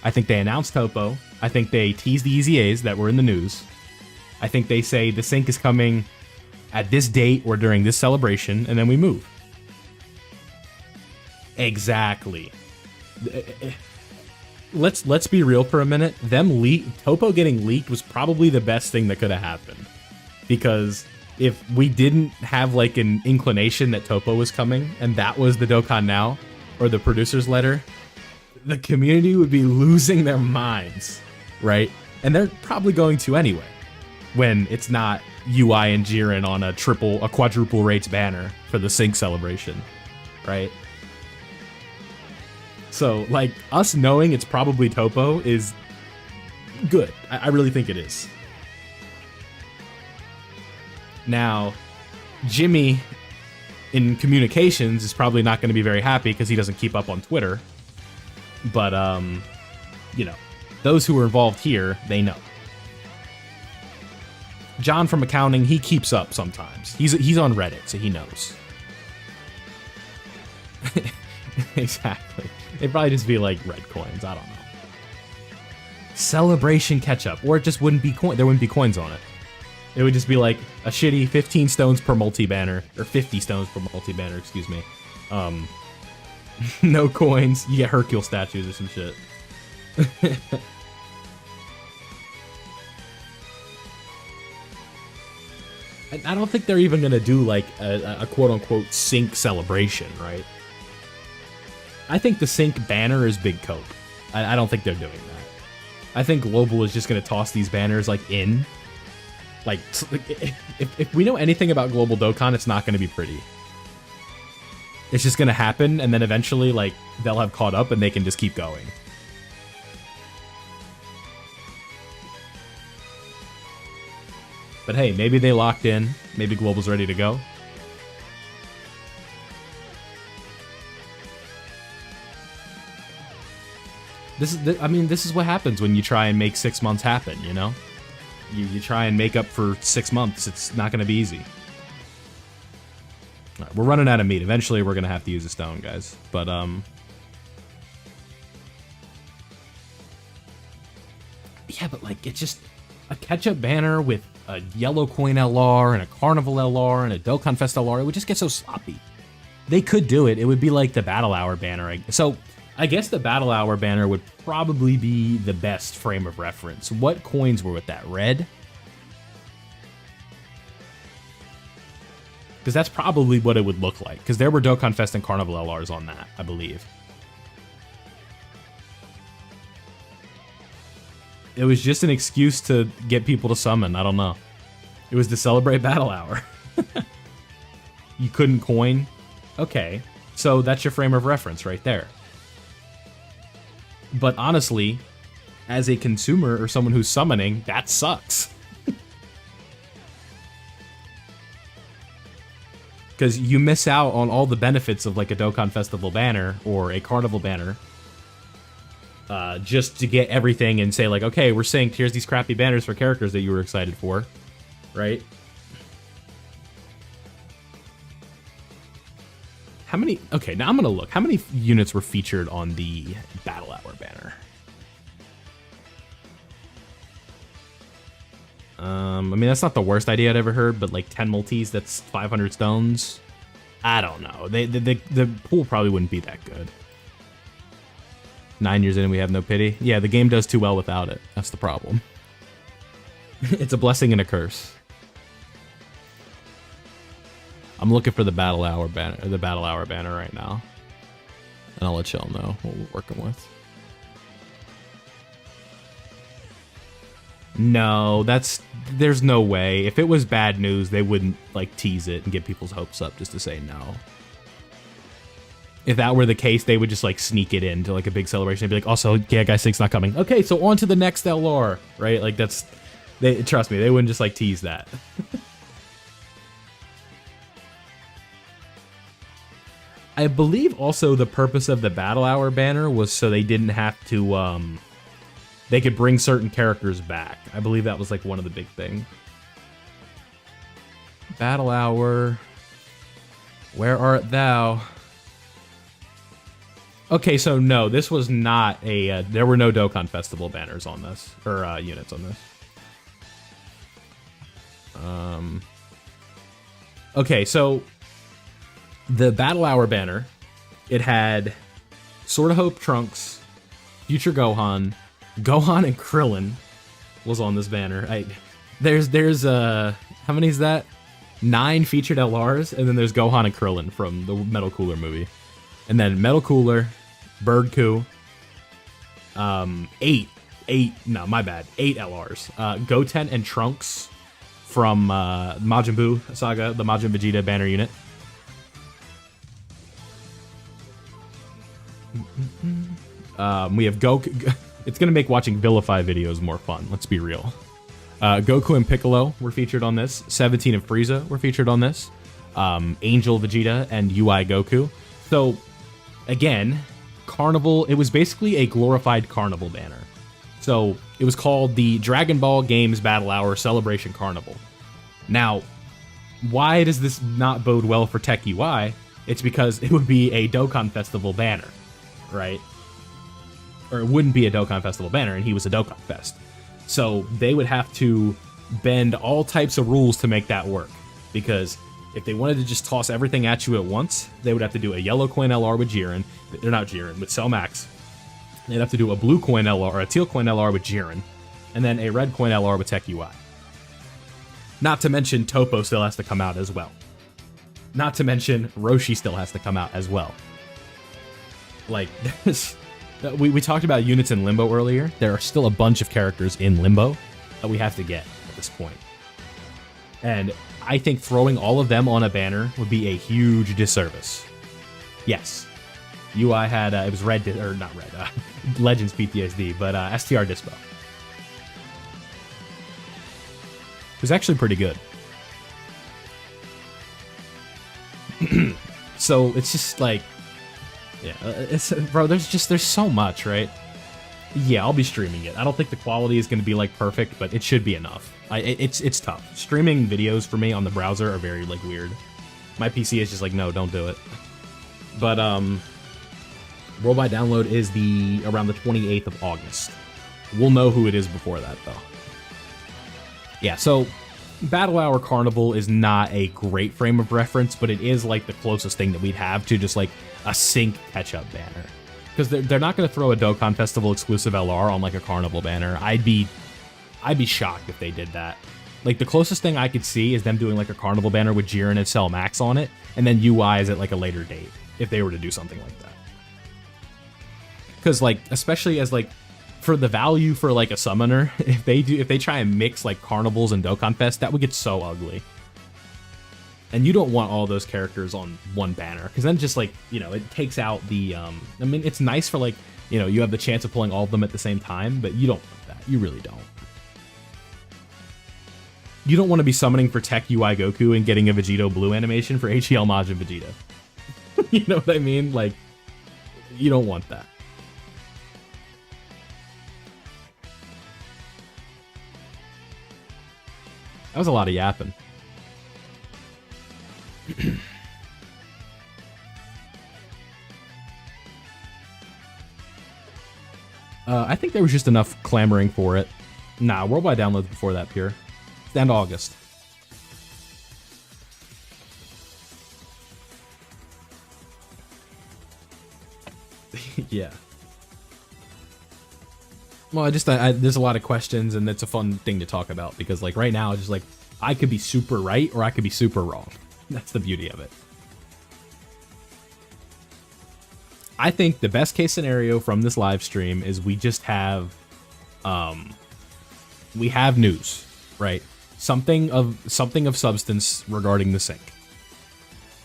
I think they announced Topo. I think they teased the EZAs that were in the news. I think they say the sync is coming at this date or during this celebration, and then we move. Exactly. Let's be real for a minute. Topo getting leaked was probably the best thing that could have happened. Because if we didn't have like an inclination that Topo was coming, and that was the Dokkan Now, or the producer's letter, the community would be losing their minds, right? And they're probably going to anyway, when it's not UI and Jiren on a quadruple rates banner for the sync celebration, right? So, like, us knowing it's probably Topo is good. I really think it is. Now, Jimmy in communications is probably not going to be very happy because he doesn't keep up on Twitter. But, you know, those who are involved here, they know. John from accounting, he keeps up sometimes. He's on Reddit, so he knows. Exactly. It'd probably just be like red coins. I don't know. Celebration catch-up, or it just wouldn't be there wouldn't be coins on it. It would just be like a shitty 15 stones per multi-banner, or 50 stones per multi-banner, excuse me. No coins, you get Hercule statues or some shit. I don't think they're even gonna do like a quote-unquote sync celebration, right? I think the sync banner is big cope. I don't think they're doing that. I think Global is just gonna toss these banners like in. Like, if we know anything about Global Dokkan, it's not gonna be pretty. It's just gonna happen, and then eventually, like, they'll have caught up and they can just keep going. But hey, maybe they locked in. Maybe Global's ready to go. This is what happens when you try and make 6 months happen, you know? You try and make up for 6 months. It's not going to be easy. All right, we're running out of meat. Eventually, we're going to have to use a stone, guys. But, yeah, but, like, it's just a ketchup banner with a yellow coin LR and a carnival LR and a Dokkan Fest LR. It would just get so sloppy. They could do it. It would be like the Battle Hour banner. So, I guess the Battle Hour banner would probably be the best frame of reference. What coins were with that? Red? Because that's probably what it would look like. Because there were Dokkan Fest and Carnival LRs on that, I believe. It was just an excuse to get people to summon. I don't know. It was to celebrate Battle Hour. You couldn't coin? Okay. So that's your frame of reference right there. But honestly, as a consumer or someone who's summoning, that sucks. Because you miss out on all the benefits of like a Dokkan Festival banner or a Carnival banner. Just to get everything and say like, okay, we're synced, here's these crappy banners for characters that you were excited for. Right? How many? Okay, now I'm gonna look. How many units were featured on the Battle Hour banner? I mean, that's not the worst idea I'd ever heard, but like 10 multis, that's 500 stones. I don't know. The pool probably wouldn't be that good. 9 years in, we have no pity. Yeah, the game does too well without it. That's the problem. It's a blessing and a curse. I'm looking for the Battle Hour banner, right now, and I'll let y'all know what we're working with. No, there's no way. If it was bad news, they wouldn't like tease it and get people's hopes up just to say no. If that were the case, they would just like sneak it into like a big celebration and be like, also, yeah, Guy 6 not coming. Okay, so on to the next LR, right? Like trust me, they wouldn't just like tease that. I believe also the purpose of the Battle Hour banner was so they didn't have to, they could bring certain characters back. I believe that was like one of the big things. Battle Hour, where art thou? Okay, so no, this was not a, there were no Dokkan Festival banners on this, or units on this. Okay, so the Battle Hour banner, it had Sword of Hope Trunks, Future Gohan, Gohan and Krillin was on this banner. There's how many is that? 9 featured LRs, and then there's Gohan and Krillin from the Metal Cooler movie. And then Metal Cooler, Bird Coup, 8 LRs. Goten and Trunks from Majin Buu Saga, the Majin Vegeta banner unit. We have Goku. It's gonna make watching Vilify videos more fun. Let's be real. Goku and Piccolo were featured on this. 17 and Frieza were featured on this. Angel Vegeta and UI Goku. So again, Carnival. It was basically a glorified Carnival banner. So it was called the Dragon Ball Games Battle Hour Celebration Carnival. Now, why does this not bode well for Tech UI? It's because it would be a Dokkan Festival banner, right? Or it wouldn't be a Dokkan Festival banner, and he was a Dokkan Fest. So they would have to bend all types of rules to make that work. Because if they wanted to just toss everything at you at once, they would have to do a yellow coin LR with Jiren. They're not Jiren, with Cell Max. They'd have to do a blue coin LR, or a teal coin LR with Jiren. And then a red coin LR with Tech UI. Not to mention Topo still has to come out as well. Not to mention Roshi still has to come out as well. Like, we talked about units in Limbo earlier. There are still a bunch of characters in Limbo that we have to get at this point. And I think throwing all of them on a banner would be a huge disservice. Yes. UI had, it was Red, or not Red, Legends PTSD, but STR Dispo. It was actually pretty good. So it's just like, yeah, bro, there's so much, right? Yeah, I'll be streaming it. I don't think the quality is going to be like perfect, but it should be enough. It's tough. Streaming videos for me on the browser are very like weird. My PC is just like, no, don't do it. But worldwide download is around the 28th of August. We'll know who it is before that though. Yeah, so Battle Hour Carnival is not a great frame of reference, but it is like the closest thing that we'd have to just like a sync catch-up banner. Because they're not going to throw a Dokkan Festival exclusive LR on like a Carnival banner. I'd be shocked if they did that. Like the closest thing I could see is them doing like a Carnival banner with Jiren and Cell Max on it, and then UI is at like a later date if they were to do something like that. Because like, especially as like, for the value for like a summoner, if they try and mix like Carnivals and Dokkan Fest, that would get so ugly. And you don't want all those characters on one banner, because then just like, you know, it takes out the, I mean, it's nice for like, you know, you have the chance of pulling all of them at the same time, but you don't want that. You really don't. You don't want to be summoning for Tech UI Goku and getting a Vegito Blue animation for HEL Majin Vegeta. You know what I mean? Like, you don't want that. That was a lot of yapping. I think there was just enough clamoring for it. Nah, worldwide downloads before that, Pure. End August. Yeah. Well, there's a lot of questions, and it's a fun thing to talk about, because, like, right now, it's just, like, I could be super right, or I could be super wrong. That's the beauty of it. I think the best case scenario from this live stream is we just have, we have news, right? Something of substance regarding the sync.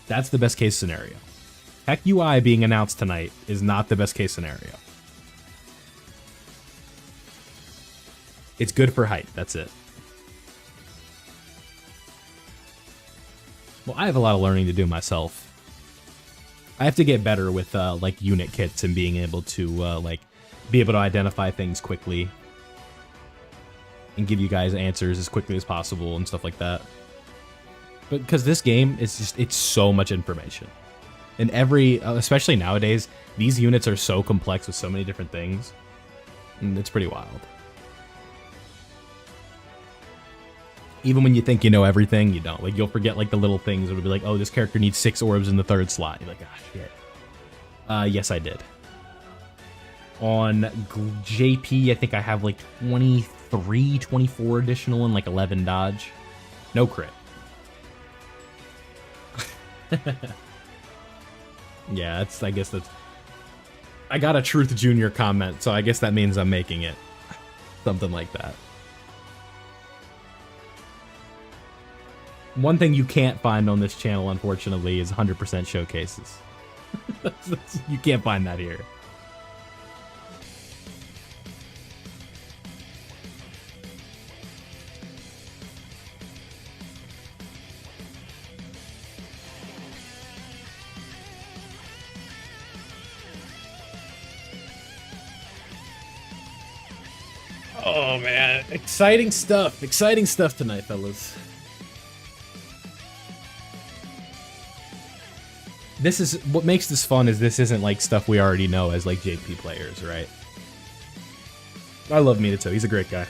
That's the best case scenario. Heck UI being announced tonight is not the best case scenario. It's good for hype, that's it. Well, I have a lot of learning to do myself. I have to get better with like unit kits and being able to like be able to identify things quickly and give you guys answers as quickly as possible and stuff like that. But because this game is just, it's so much information. And every, especially nowadays, these units are so complex with so many different things. And it's pretty wild. Even when you think you know everything, you don't. Like, you'll forget, like, the little things. It'll be like, oh, this character needs 6 orbs in the 3rd slot. You're like, ah, shit. Yes, I did. On JP, I think I have, like, 23, 24 additional and, like, 11 dodge. No crit. Yeah, I guess that's... I got a Truth Junior comment, so I guess that means I'm making it. Something like that. One thing you can't find on this channel, unfortunately, is 100% showcases. You can't find that here. Oh, man. Exciting stuff. Exciting stuff tonight, fellas. This is what makes this fun, is this isn't like stuff we already know as like JP players, right? I love Minato. He's a great guy.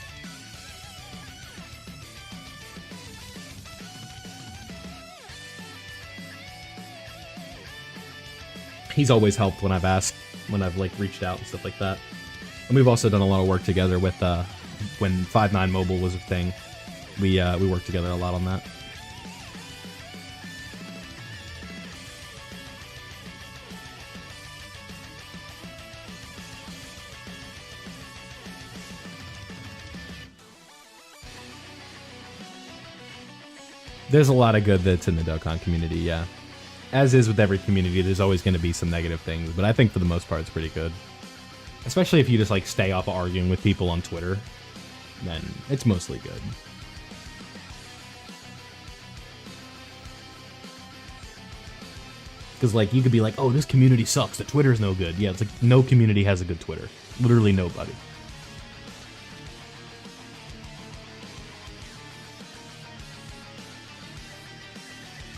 He's always helped when I've asked, when I've like reached out and stuff like that. And we've also done a lot of work together with when 5.9 Mobile was a thing. We worked together a lot on that. There's a lot of good that's in the Dokkan community, yeah. As is with every community, there's always going to be some negative things, but I think for the most part it's pretty good. Especially if you just like stay off of arguing with people on Twitter, then it's mostly good. Because like you could be like, oh, this community sucks, the Twitter's no good. Yeah, it's like no community has a good Twitter. Literally nobody.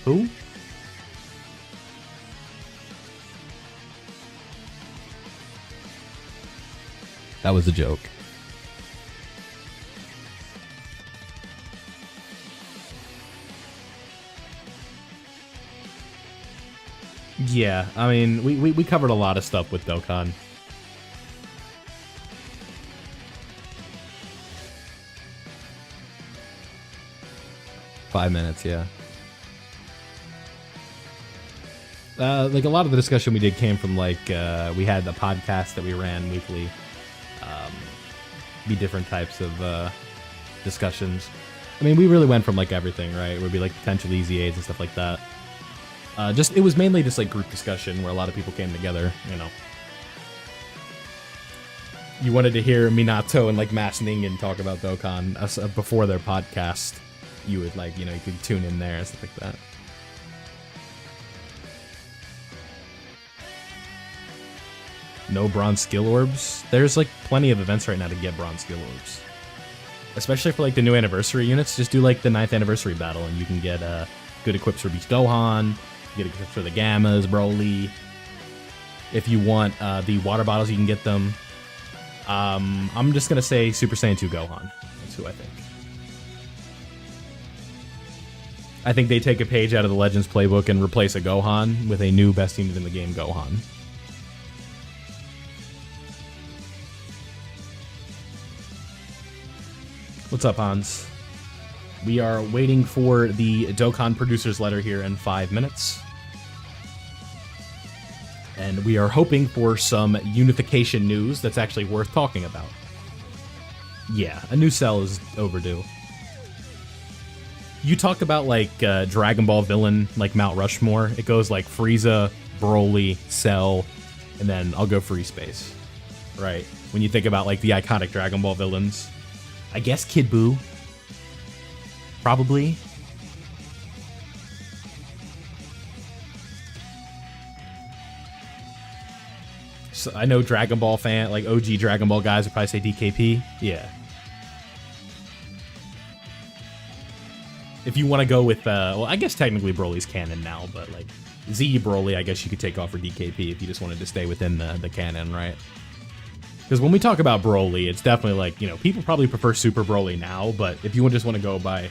Who? That was a joke. Yeah, I mean, we covered a lot of stuff with Dokkan. $5 minutes, yeah. Like a lot of the discussion we did came from like we had a podcast that we ran weekly. Be different types of discussions. I mean, we really went from like everything, right? It would be like potential easy aids and stuff like that. It was mainly just like group discussion where a lot of people came together, you know. You wanted to hear Minato and like Mass Ningen talk about Dokkan before their podcast. You would like, you know, you could tune in there and stuff like that. No bronze skill orbs. There's like plenty of events right now to get bronze skill orbs. Especially for like the new anniversary units, just do like the 9th anniversary battle and you can get good equips for Beast Gohan, get equips for the Gammas, Broly. If you want the water bottles, you can get them. I'm just gonna say Super Saiyan 2 Gohan. That's who I think. I think they take a page out of the Legends playbook and replace a Gohan with a new best unit in the game, Gohan. What's up, Hans? We are waiting for the Dokkan producer's letter here in 5 minutes. And we are hoping for some unification news that's actually worth talking about. Yeah, a new cell is overdue. You talk about, like, Dragon Ball villain, like Mount Rushmore. It goes, like, Frieza, Broly, Cell, and then I'll go Free Space. Right? When you think about, like, the iconic Dragon Ball villains. I guess Kid Buu. Probably. So I know Dragon Ball fan, like OG Dragon Ball guys would probably say DKP. Yeah. If you want to go with, well, I guess technically Broly's canon now, but like Z Broly, I guess you could take off for DKP if you just wanted to stay within the canon, right? Because when we talk about Broly, it's definitely like, you know, people probably prefer Super Broly now, but if you just want to go by,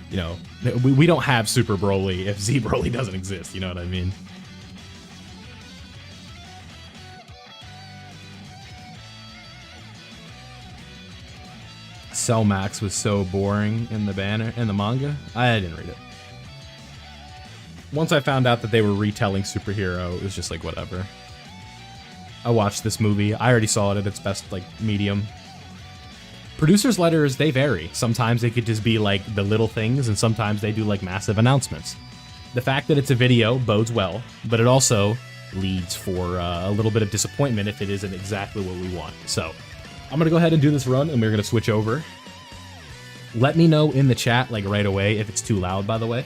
you know, we don't have Super Broly if Z Broly doesn't exist, you know what I mean? Cell Max was so boring in the manga. I didn't read it. Once I found out that they were retelling Superhero, it was just like, whatever. I watched this movie. I already saw it at its best, like, medium. Producers' letters, they vary. Sometimes they could just be, like, the little things, and sometimes they do, like, massive announcements. The fact that it's a video bodes well, but it also leads for a little bit of disappointment if it isn't exactly what we want. So, I'm gonna go ahead and do this run, and we're gonna switch over. Let me know in the chat, like, right away, if it's too loud, by the way.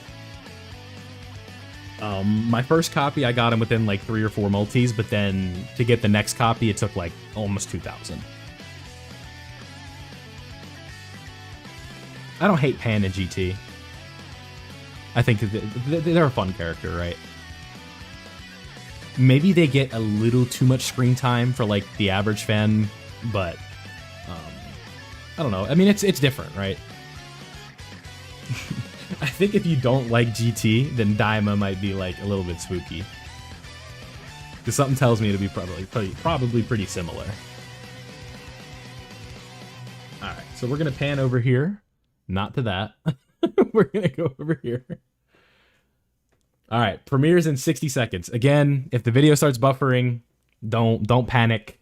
My first copy, I got him within, like, 3 or 4 multis, but then to get the next copy, it took, like, almost 2,000. I don't hate Pan and GT. I think they're a fun character, right? Maybe they get a little too much screen time for, like, the average fan, but I don't know. I mean, it's different, right? I think if you don't like GT, then Daima might be, like, a little bit spooky. Because something tells me it'll be probably pretty similar. Alright, so we're going to pan over here. Not to that. We're going to go over here. Alright, premieres in 60 seconds. Again, if the video starts buffering, don't panic.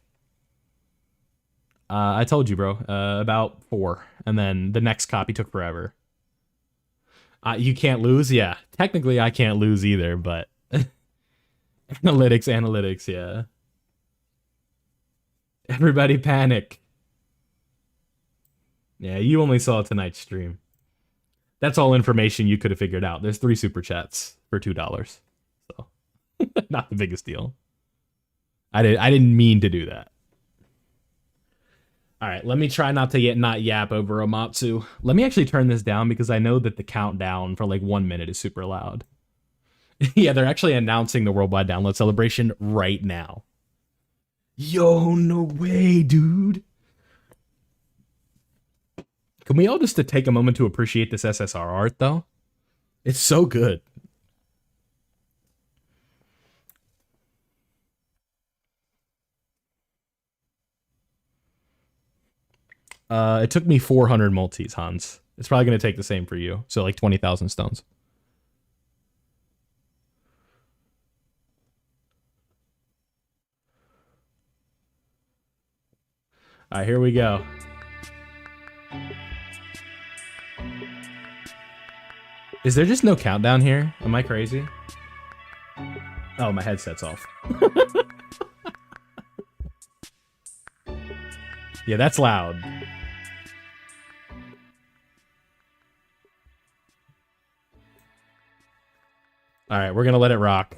I told you, bro. About 4. And then the next copy took forever. You can't lose? Yeah. Technically, I can't lose either, but... Analytics, yeah. Everybody panic. Yeah, you only saw tonight's stream. That's all information you could have figured out. There's 3 super chats for $2. So, not the biggest deal. I didn't mean to do that. All right, let me try not to not yap over Amatsu. Let me actually turn this down because I know that the countdown for like 1 minute is super loud. Yeah, they're actually announcing the worldwide download celebration right now. Yo, no way, dude. Can we all just take a moment to appreciate this SSR art, though? It's so good. It took me 400 multis, Hans. It's probably going to take the same for you. So like 20,000 stones. All right, here we go. Is there just no countdown here? Am I crazy? Oh, my headset's off. Yeah, that's loud. All right, we're going to let it rock.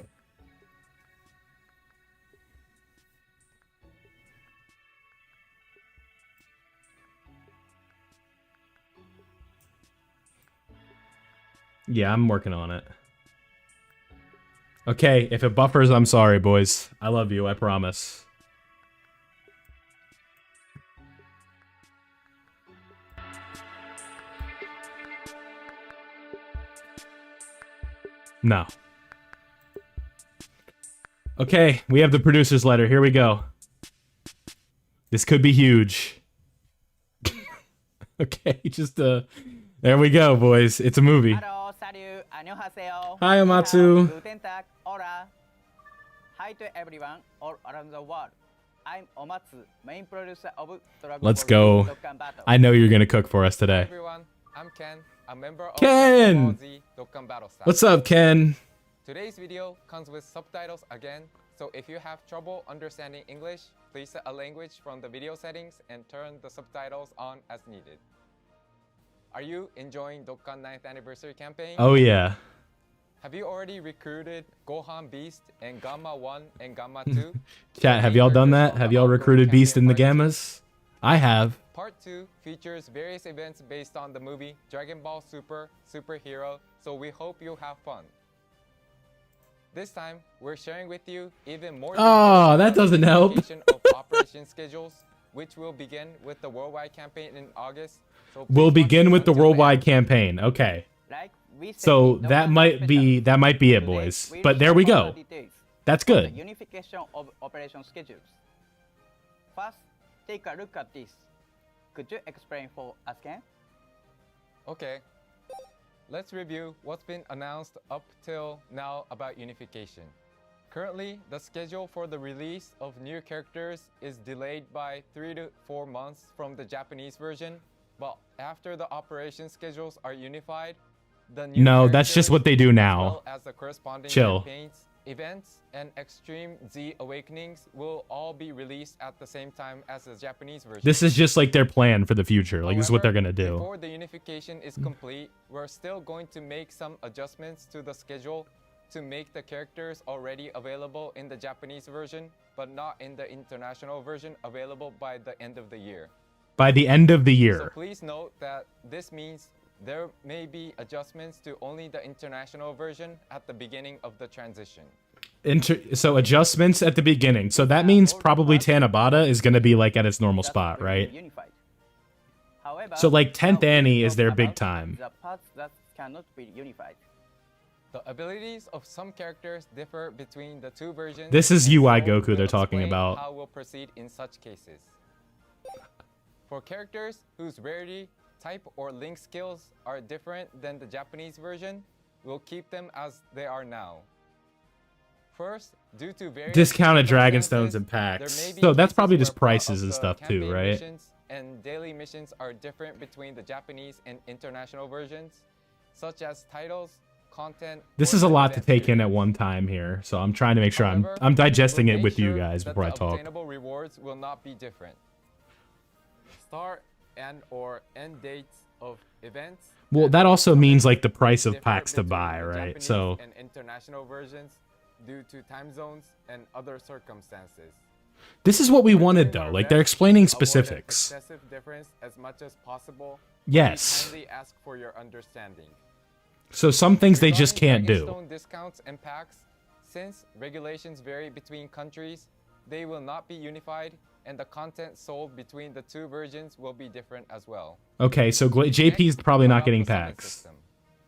Yeah, I'm working on it. Okay, if it buffers, I'm sorry, boys. I love you, I promise. No. Okay, we have the producer's letter. Here we go. This could be huge. Okay, just there we go, boys. It's a movie. Hello, salut, 안녕하세요. Hi, Amatsu. Guten Tag, hola. Hi to everyone all around the world. I'm Omatsu, main producer of Dragon Let's Ball go. Dokkan Battle. I know you're gonna cook for us Hi today. everyone, I'm Ken, a member of Ken! Dragon Ball Z Dokkan Battle staff. What's up, Ken? Today's video comes with subtitles again, so if you have trouble understanding English, please set a language from the video settings and turn the subtitles on as needed. Are you enjoying Dokkan 9th Anniversary campaign? Oh yeah. Have you already recruited Gohan Beast and Gamma 1 and Gamma 2? Chat, have y'all done that? Have y'all recruited Beast and the Gammas? I have. Part 2 features various events based on the movie Dragon Ball Super Superhero, so we hope you have fun. This time, we're sharing with you even more Oh, that doesn't help. of operation schedules, which will begin with the worldwide campaign in August. So We'll please begin watch with the until end. worldwide campaign. Okay. Like we said So in that Dokkan might be it, Today, boys. we'll But there share we all go. the details That's of the good. unification of operation schedules. First, take a look at this. Could you explain for us, Ken? Okay. Let's review what's been announced up till now about unification. Currently, the schedule for the release of new characters is delayed by 3 to 4 months from the Japanese version, but after the operation schedules are unified, the new No, that's just what they do characters, now. as well as the corresponding Chill. campaigns, events, and Extreme Z Awakenings will all be released at the same time as the Japanese version. This is just like their plan for the future. Like, this is what they're However, gonna do. Before the unification is complete, we're still going to make some adjustments to the schedule to make the characters already available in the Japanese version, but not in the international version available by the end of the year. By the end of the So year. please note that this means there may be adjustments to only the international version at the beginning of the transition. So adjustments at the beginning. So that means probably Tanabata is gonna be like at its normal That's spot, will be right? unified. However, So, like, 10th now we'll Annie is talk their big about time. The parts that cannot be unified. The abilities of some characters differ between the two versions. This is and UI so Goku we'll they're talking explain about. How we'll proceed in such cases. For characters whose rarity, type, or link skills are different than the Japanese version, we'll keep them as they are now. First, due to various Discounted Dragon circumstances, Stones and there packs. may be So that's cases probably just where part prices of and the stuff too, campaign right? missions and daily missions are different between the Japanese and international versions, such as titles, content. This or is a the lot to event take in series. at one time here, so I'm trying to make sure However, I'm digesting we'll it make with you sure guys that before I the talk. obtainable rewards will not be different. Start and or end dates of events. Well, and that also means like the price of differ packs to between buy, the right? Japanese So and international versions due to time zones and other circumstances. this is what we We're wanted doing though. our Like they're best explaining to avoid an specifics. excessive difference as much as possible. Yes. We kindly ask for your understanding. So some things they just Regarding can't do. Dragonstone discounts and packs, since regulations vary between countries, they will not be unified, and the content sold between the two versions will be different as well. Okay, so JP's Next, probably not about getting the summon packs. system.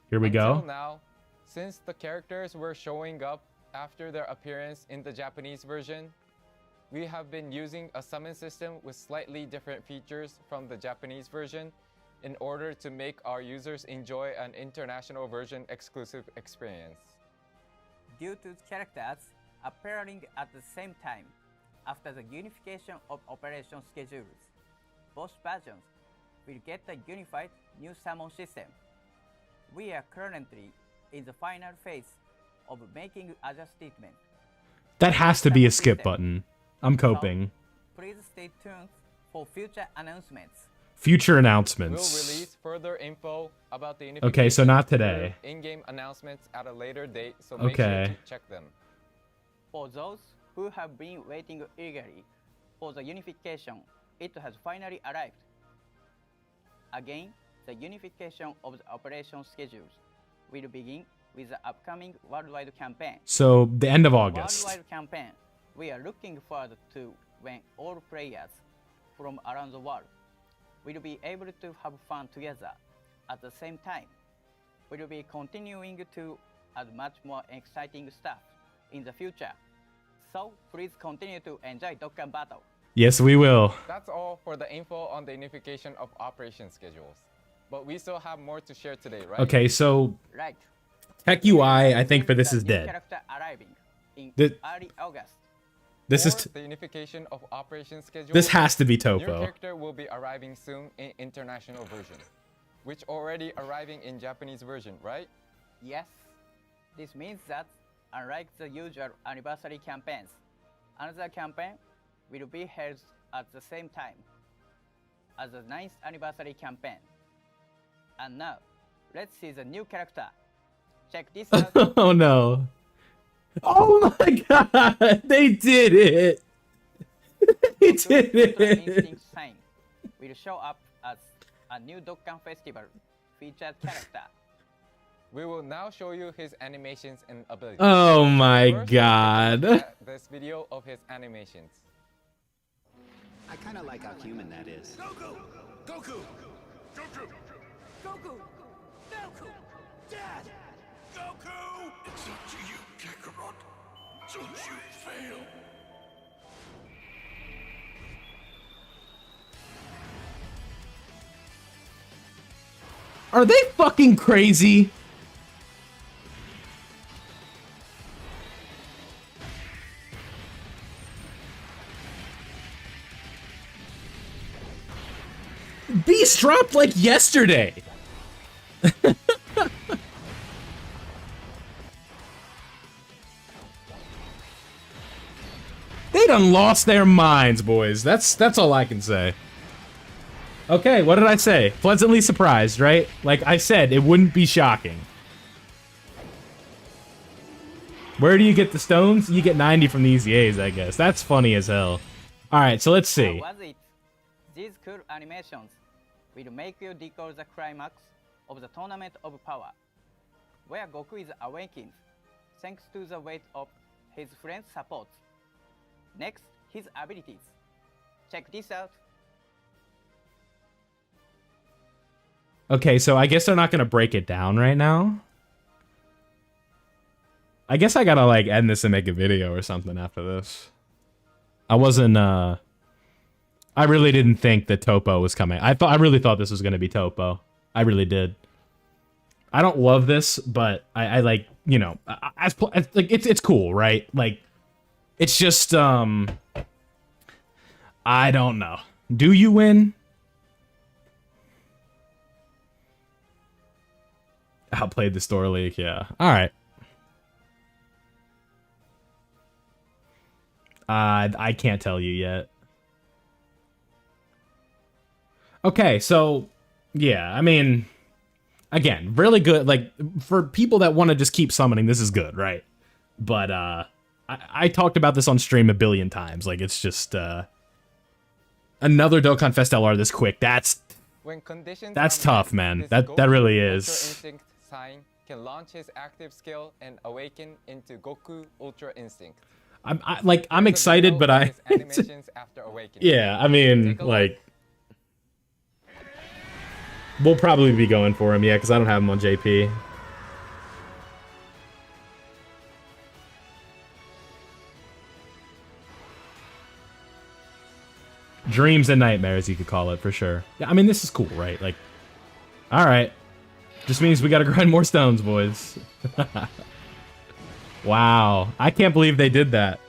Here we Until go. now, since the characters were showing up after their appearance in the Japanese version, we have been using a summon system with slightly different features from the Japanese version in order to make our users enjoy an international version exclusive experience. Due to characters appearing at the same time after the unification of operation schedules, both versions will get a unified new summon system. We are currently in the final phase of making adjustment. That has to be a skip button. I'm So, coping. please stay tuned for future announcements. Future We'll announcements. release further info about the Okay, so unification not through today. in-game announcements at a later date, so make sure Okay. to check them. For those who have been waiting eagerly for the unification, it has finally arrived. Again, the unification of the operation schedules will begin with the upcoming worldwide campaign. So the end of August. Worldwide campaign, we are looking forward to when all players from around the world will be able to have fun together at the same time. We will be continuing to and much more exciting stuff in the future. So please continue to enjoy Dokkan Battle. Yes, we will. That's all for the info on the unification of operation schedules. But we still have more to share today, right? Okay, so Right. Tech UI, I think for this is New dead. character arriving in The- early August. This is For the unification of operation schedules. this has to be New Topo. character will be arriving soon in international version, which already arriving in Japanese version, right? Yes. This means that, unlike the usual anniversary campaigns, another campaign will be held at the same time as the 9th anniversary campaign. And now, let's see the new character. Check this out. Oh no. Oh my god, they did it. They did Ultra it. Instinct Sign will show up as a new Dokkan Festival featured character. We will now show you his animations and abilities. Oh my First, god. let's look at this video of his animations. I kind of like how human that is. Goku! Goku! Goku! Goku! Goku! Dad! Goku! It's up to you, Kakarot. Don't you fail. Are they fucking crazy? Beast dropped like yesterday. They done lost their minds, boys. That's all I can say. Okay, what did I say? Pleasantly surprised, right? Like I said, it wouldn't be shocking. Where do you get the stones? You get 90 from the Easy A's, I guess. That's funny as hell. Alright, so let's see. How was it? These cool animations will make you recall the climax of the Tournament of Power, where Goku is awakened thanks to the weight of his friend's support. Next, his abilities. Check this out. Okay, so I guess they're not gonna break it down right now. I guess I gotta like end this and make a video or something after this. I wasn't I really didn't think that Topo was coming. I really thought this was gonna be Topo. I really did. I don't love this, but I like, you know, as like it's cool, right? Like it's just I don't know. Do you win? Outplayed the Store League, yeah. Alright. I can't tell you yet. Okay, so yeah, I mean, again, really good. Like for people that want to just keep summoning, this is good, right? But I talked about this on stream a billion times. Like it's just another Dokkan Fest LR this quick. That's tough, man. That really is. Ultra Instinct Sign can launch his active skill and awaken into Goku Ultra Instinct. I'm excited, but I animations after awakening. yeah, I mean, like we'll probably be going for him, yeah, because I don't have him on JP. Dreams and nightmares, you could call it, for sure. Yeah, I mean, this is cool, right? Like, alright. Just means we gotta grind more stones, boys. Wow. I can't believe they did that.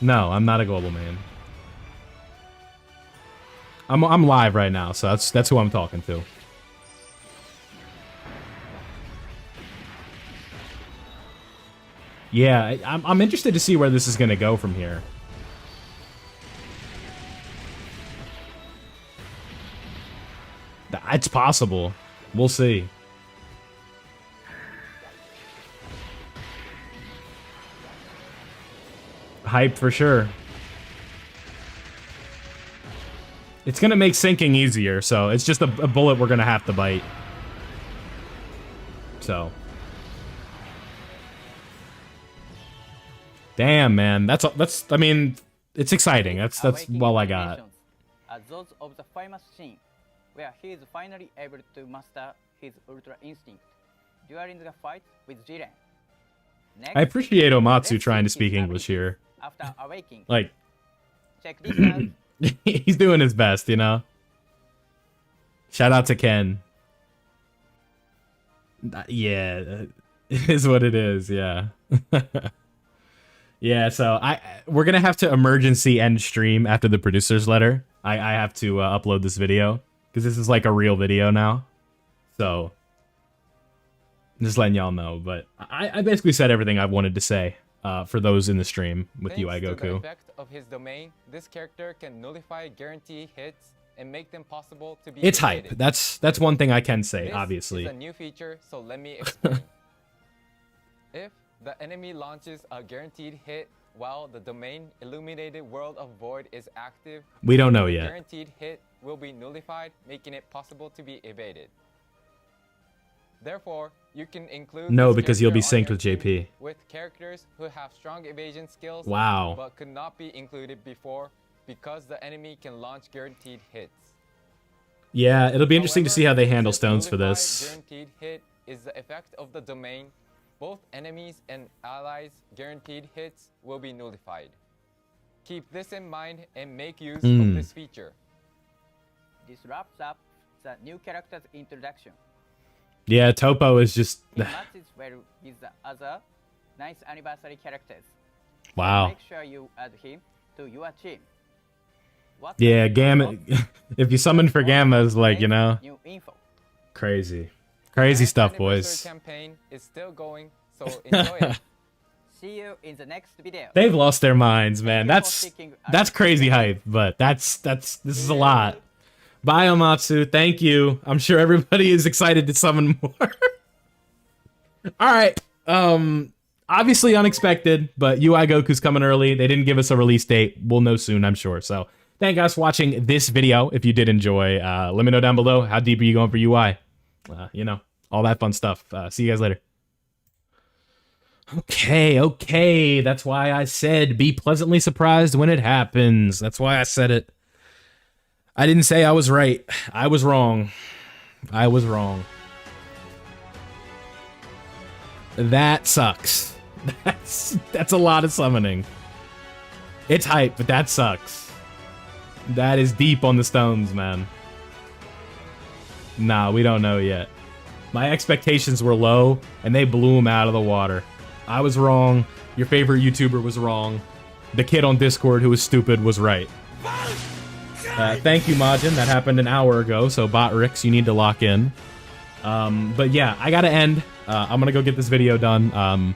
No, I'm not a global man. I'm live right now, so that's who I'm talking to. Yeah, I'm interested to see where this is gonna go from here. It's possible. We'll see. Hype for sure. It's gonna make sinking easier, so it's just a bullet we're gonna have to bite. So. Damn, man. That's I mean, it's exciting. That's Awakening all I got. animations are those of the famous scene where he is finally able to master his Ultra Instinct during the fight with Jiren. Next, I appreciate Omatsu let's trying to see speak his English here. abilities After awakening. Like, Check this out. he's doing his best, you know? Shout out to Ken. Yeah, it is what it is, yeah. Yeah, so we're gonna have to emergency end stream after the producer's letter. I have to upload this video, because this is like a real video now. So, just letting y'all know, but I basically said everything I wanted to say for those in the stream with UI Thanks to the Goku. effect of his domain, this character can nullify guarantee hits and make them possible to be It's hype. evaded. That's one thing I can say, This obviously. is a new feature, so let me explain. If the enemy launches a guaranteed hit while the domain Illuminated World of Void is active, We don't know the yet. guaranteed hit will be nullified, making it possible to be evaded. Therefore, you can include No, this because you'll be character on synced with your team JP. with characters who have strong evasion skills, Wow. but could not be included before because the enemy can launch guaranteed hits. Yeah, it'll be interesting to However, see how they handle since stones for nullified this. Guaranteed hit is the effect of the domain. Both enemies and allies' guaranteed hits will be nullified. Keep this in mind and make use of this feature. This wraps up the new character's introduction. Yeah, Topo is just... It matches well with the other nice anniversary characters. So Wow. make sure you add him to your team. What's Yeah, the Gamma... if you summon for Gamma is like, you know... New info. Crazy. Crazy Next stuff, anniversary boys. campaign is still going, so enjoy it. See you in the next video. They've lost their minds, man. Thank you for That's sticking that's crazy hype, but this is a lot. Bye, Omatsu. Thank you. I'm sure everybody is excited to summon more. All right. Obviously unexpected, but UI Goku's coming early. They didn't give us a release date. We'll know soon, I'm sure. So thank you guys for watching this video. If you did enjoy, let me know down below how deep are you going for UI. You know, all that fun stuff. See you guys later. Okay. That's why I said be pleasantly surprised when it happens. That's why I said it. I didn't say I was right. I was wrong. I was wrong. That sucks. That's a lot of summoning. It's hype, but that sucks. That is deep on the stones, man. Nah, we don't know yet. My expectations were low, and they blew them out of the water. I was wrong. Your favorite YouTuber was wrong. The kid on Discord who was stupid was right. Thank you, Majin. That happened an hour ago, so Botrix, you need to lock in. But yeah, I gotta end. I'm gonna go get this video done.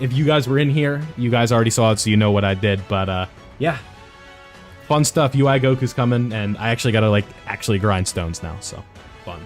If you guys were in here, you guys already saw it, so you know what I did. But yeah, fun stuff. UI Goku's coming, and I actually gotta like actually grind stones now, so fun.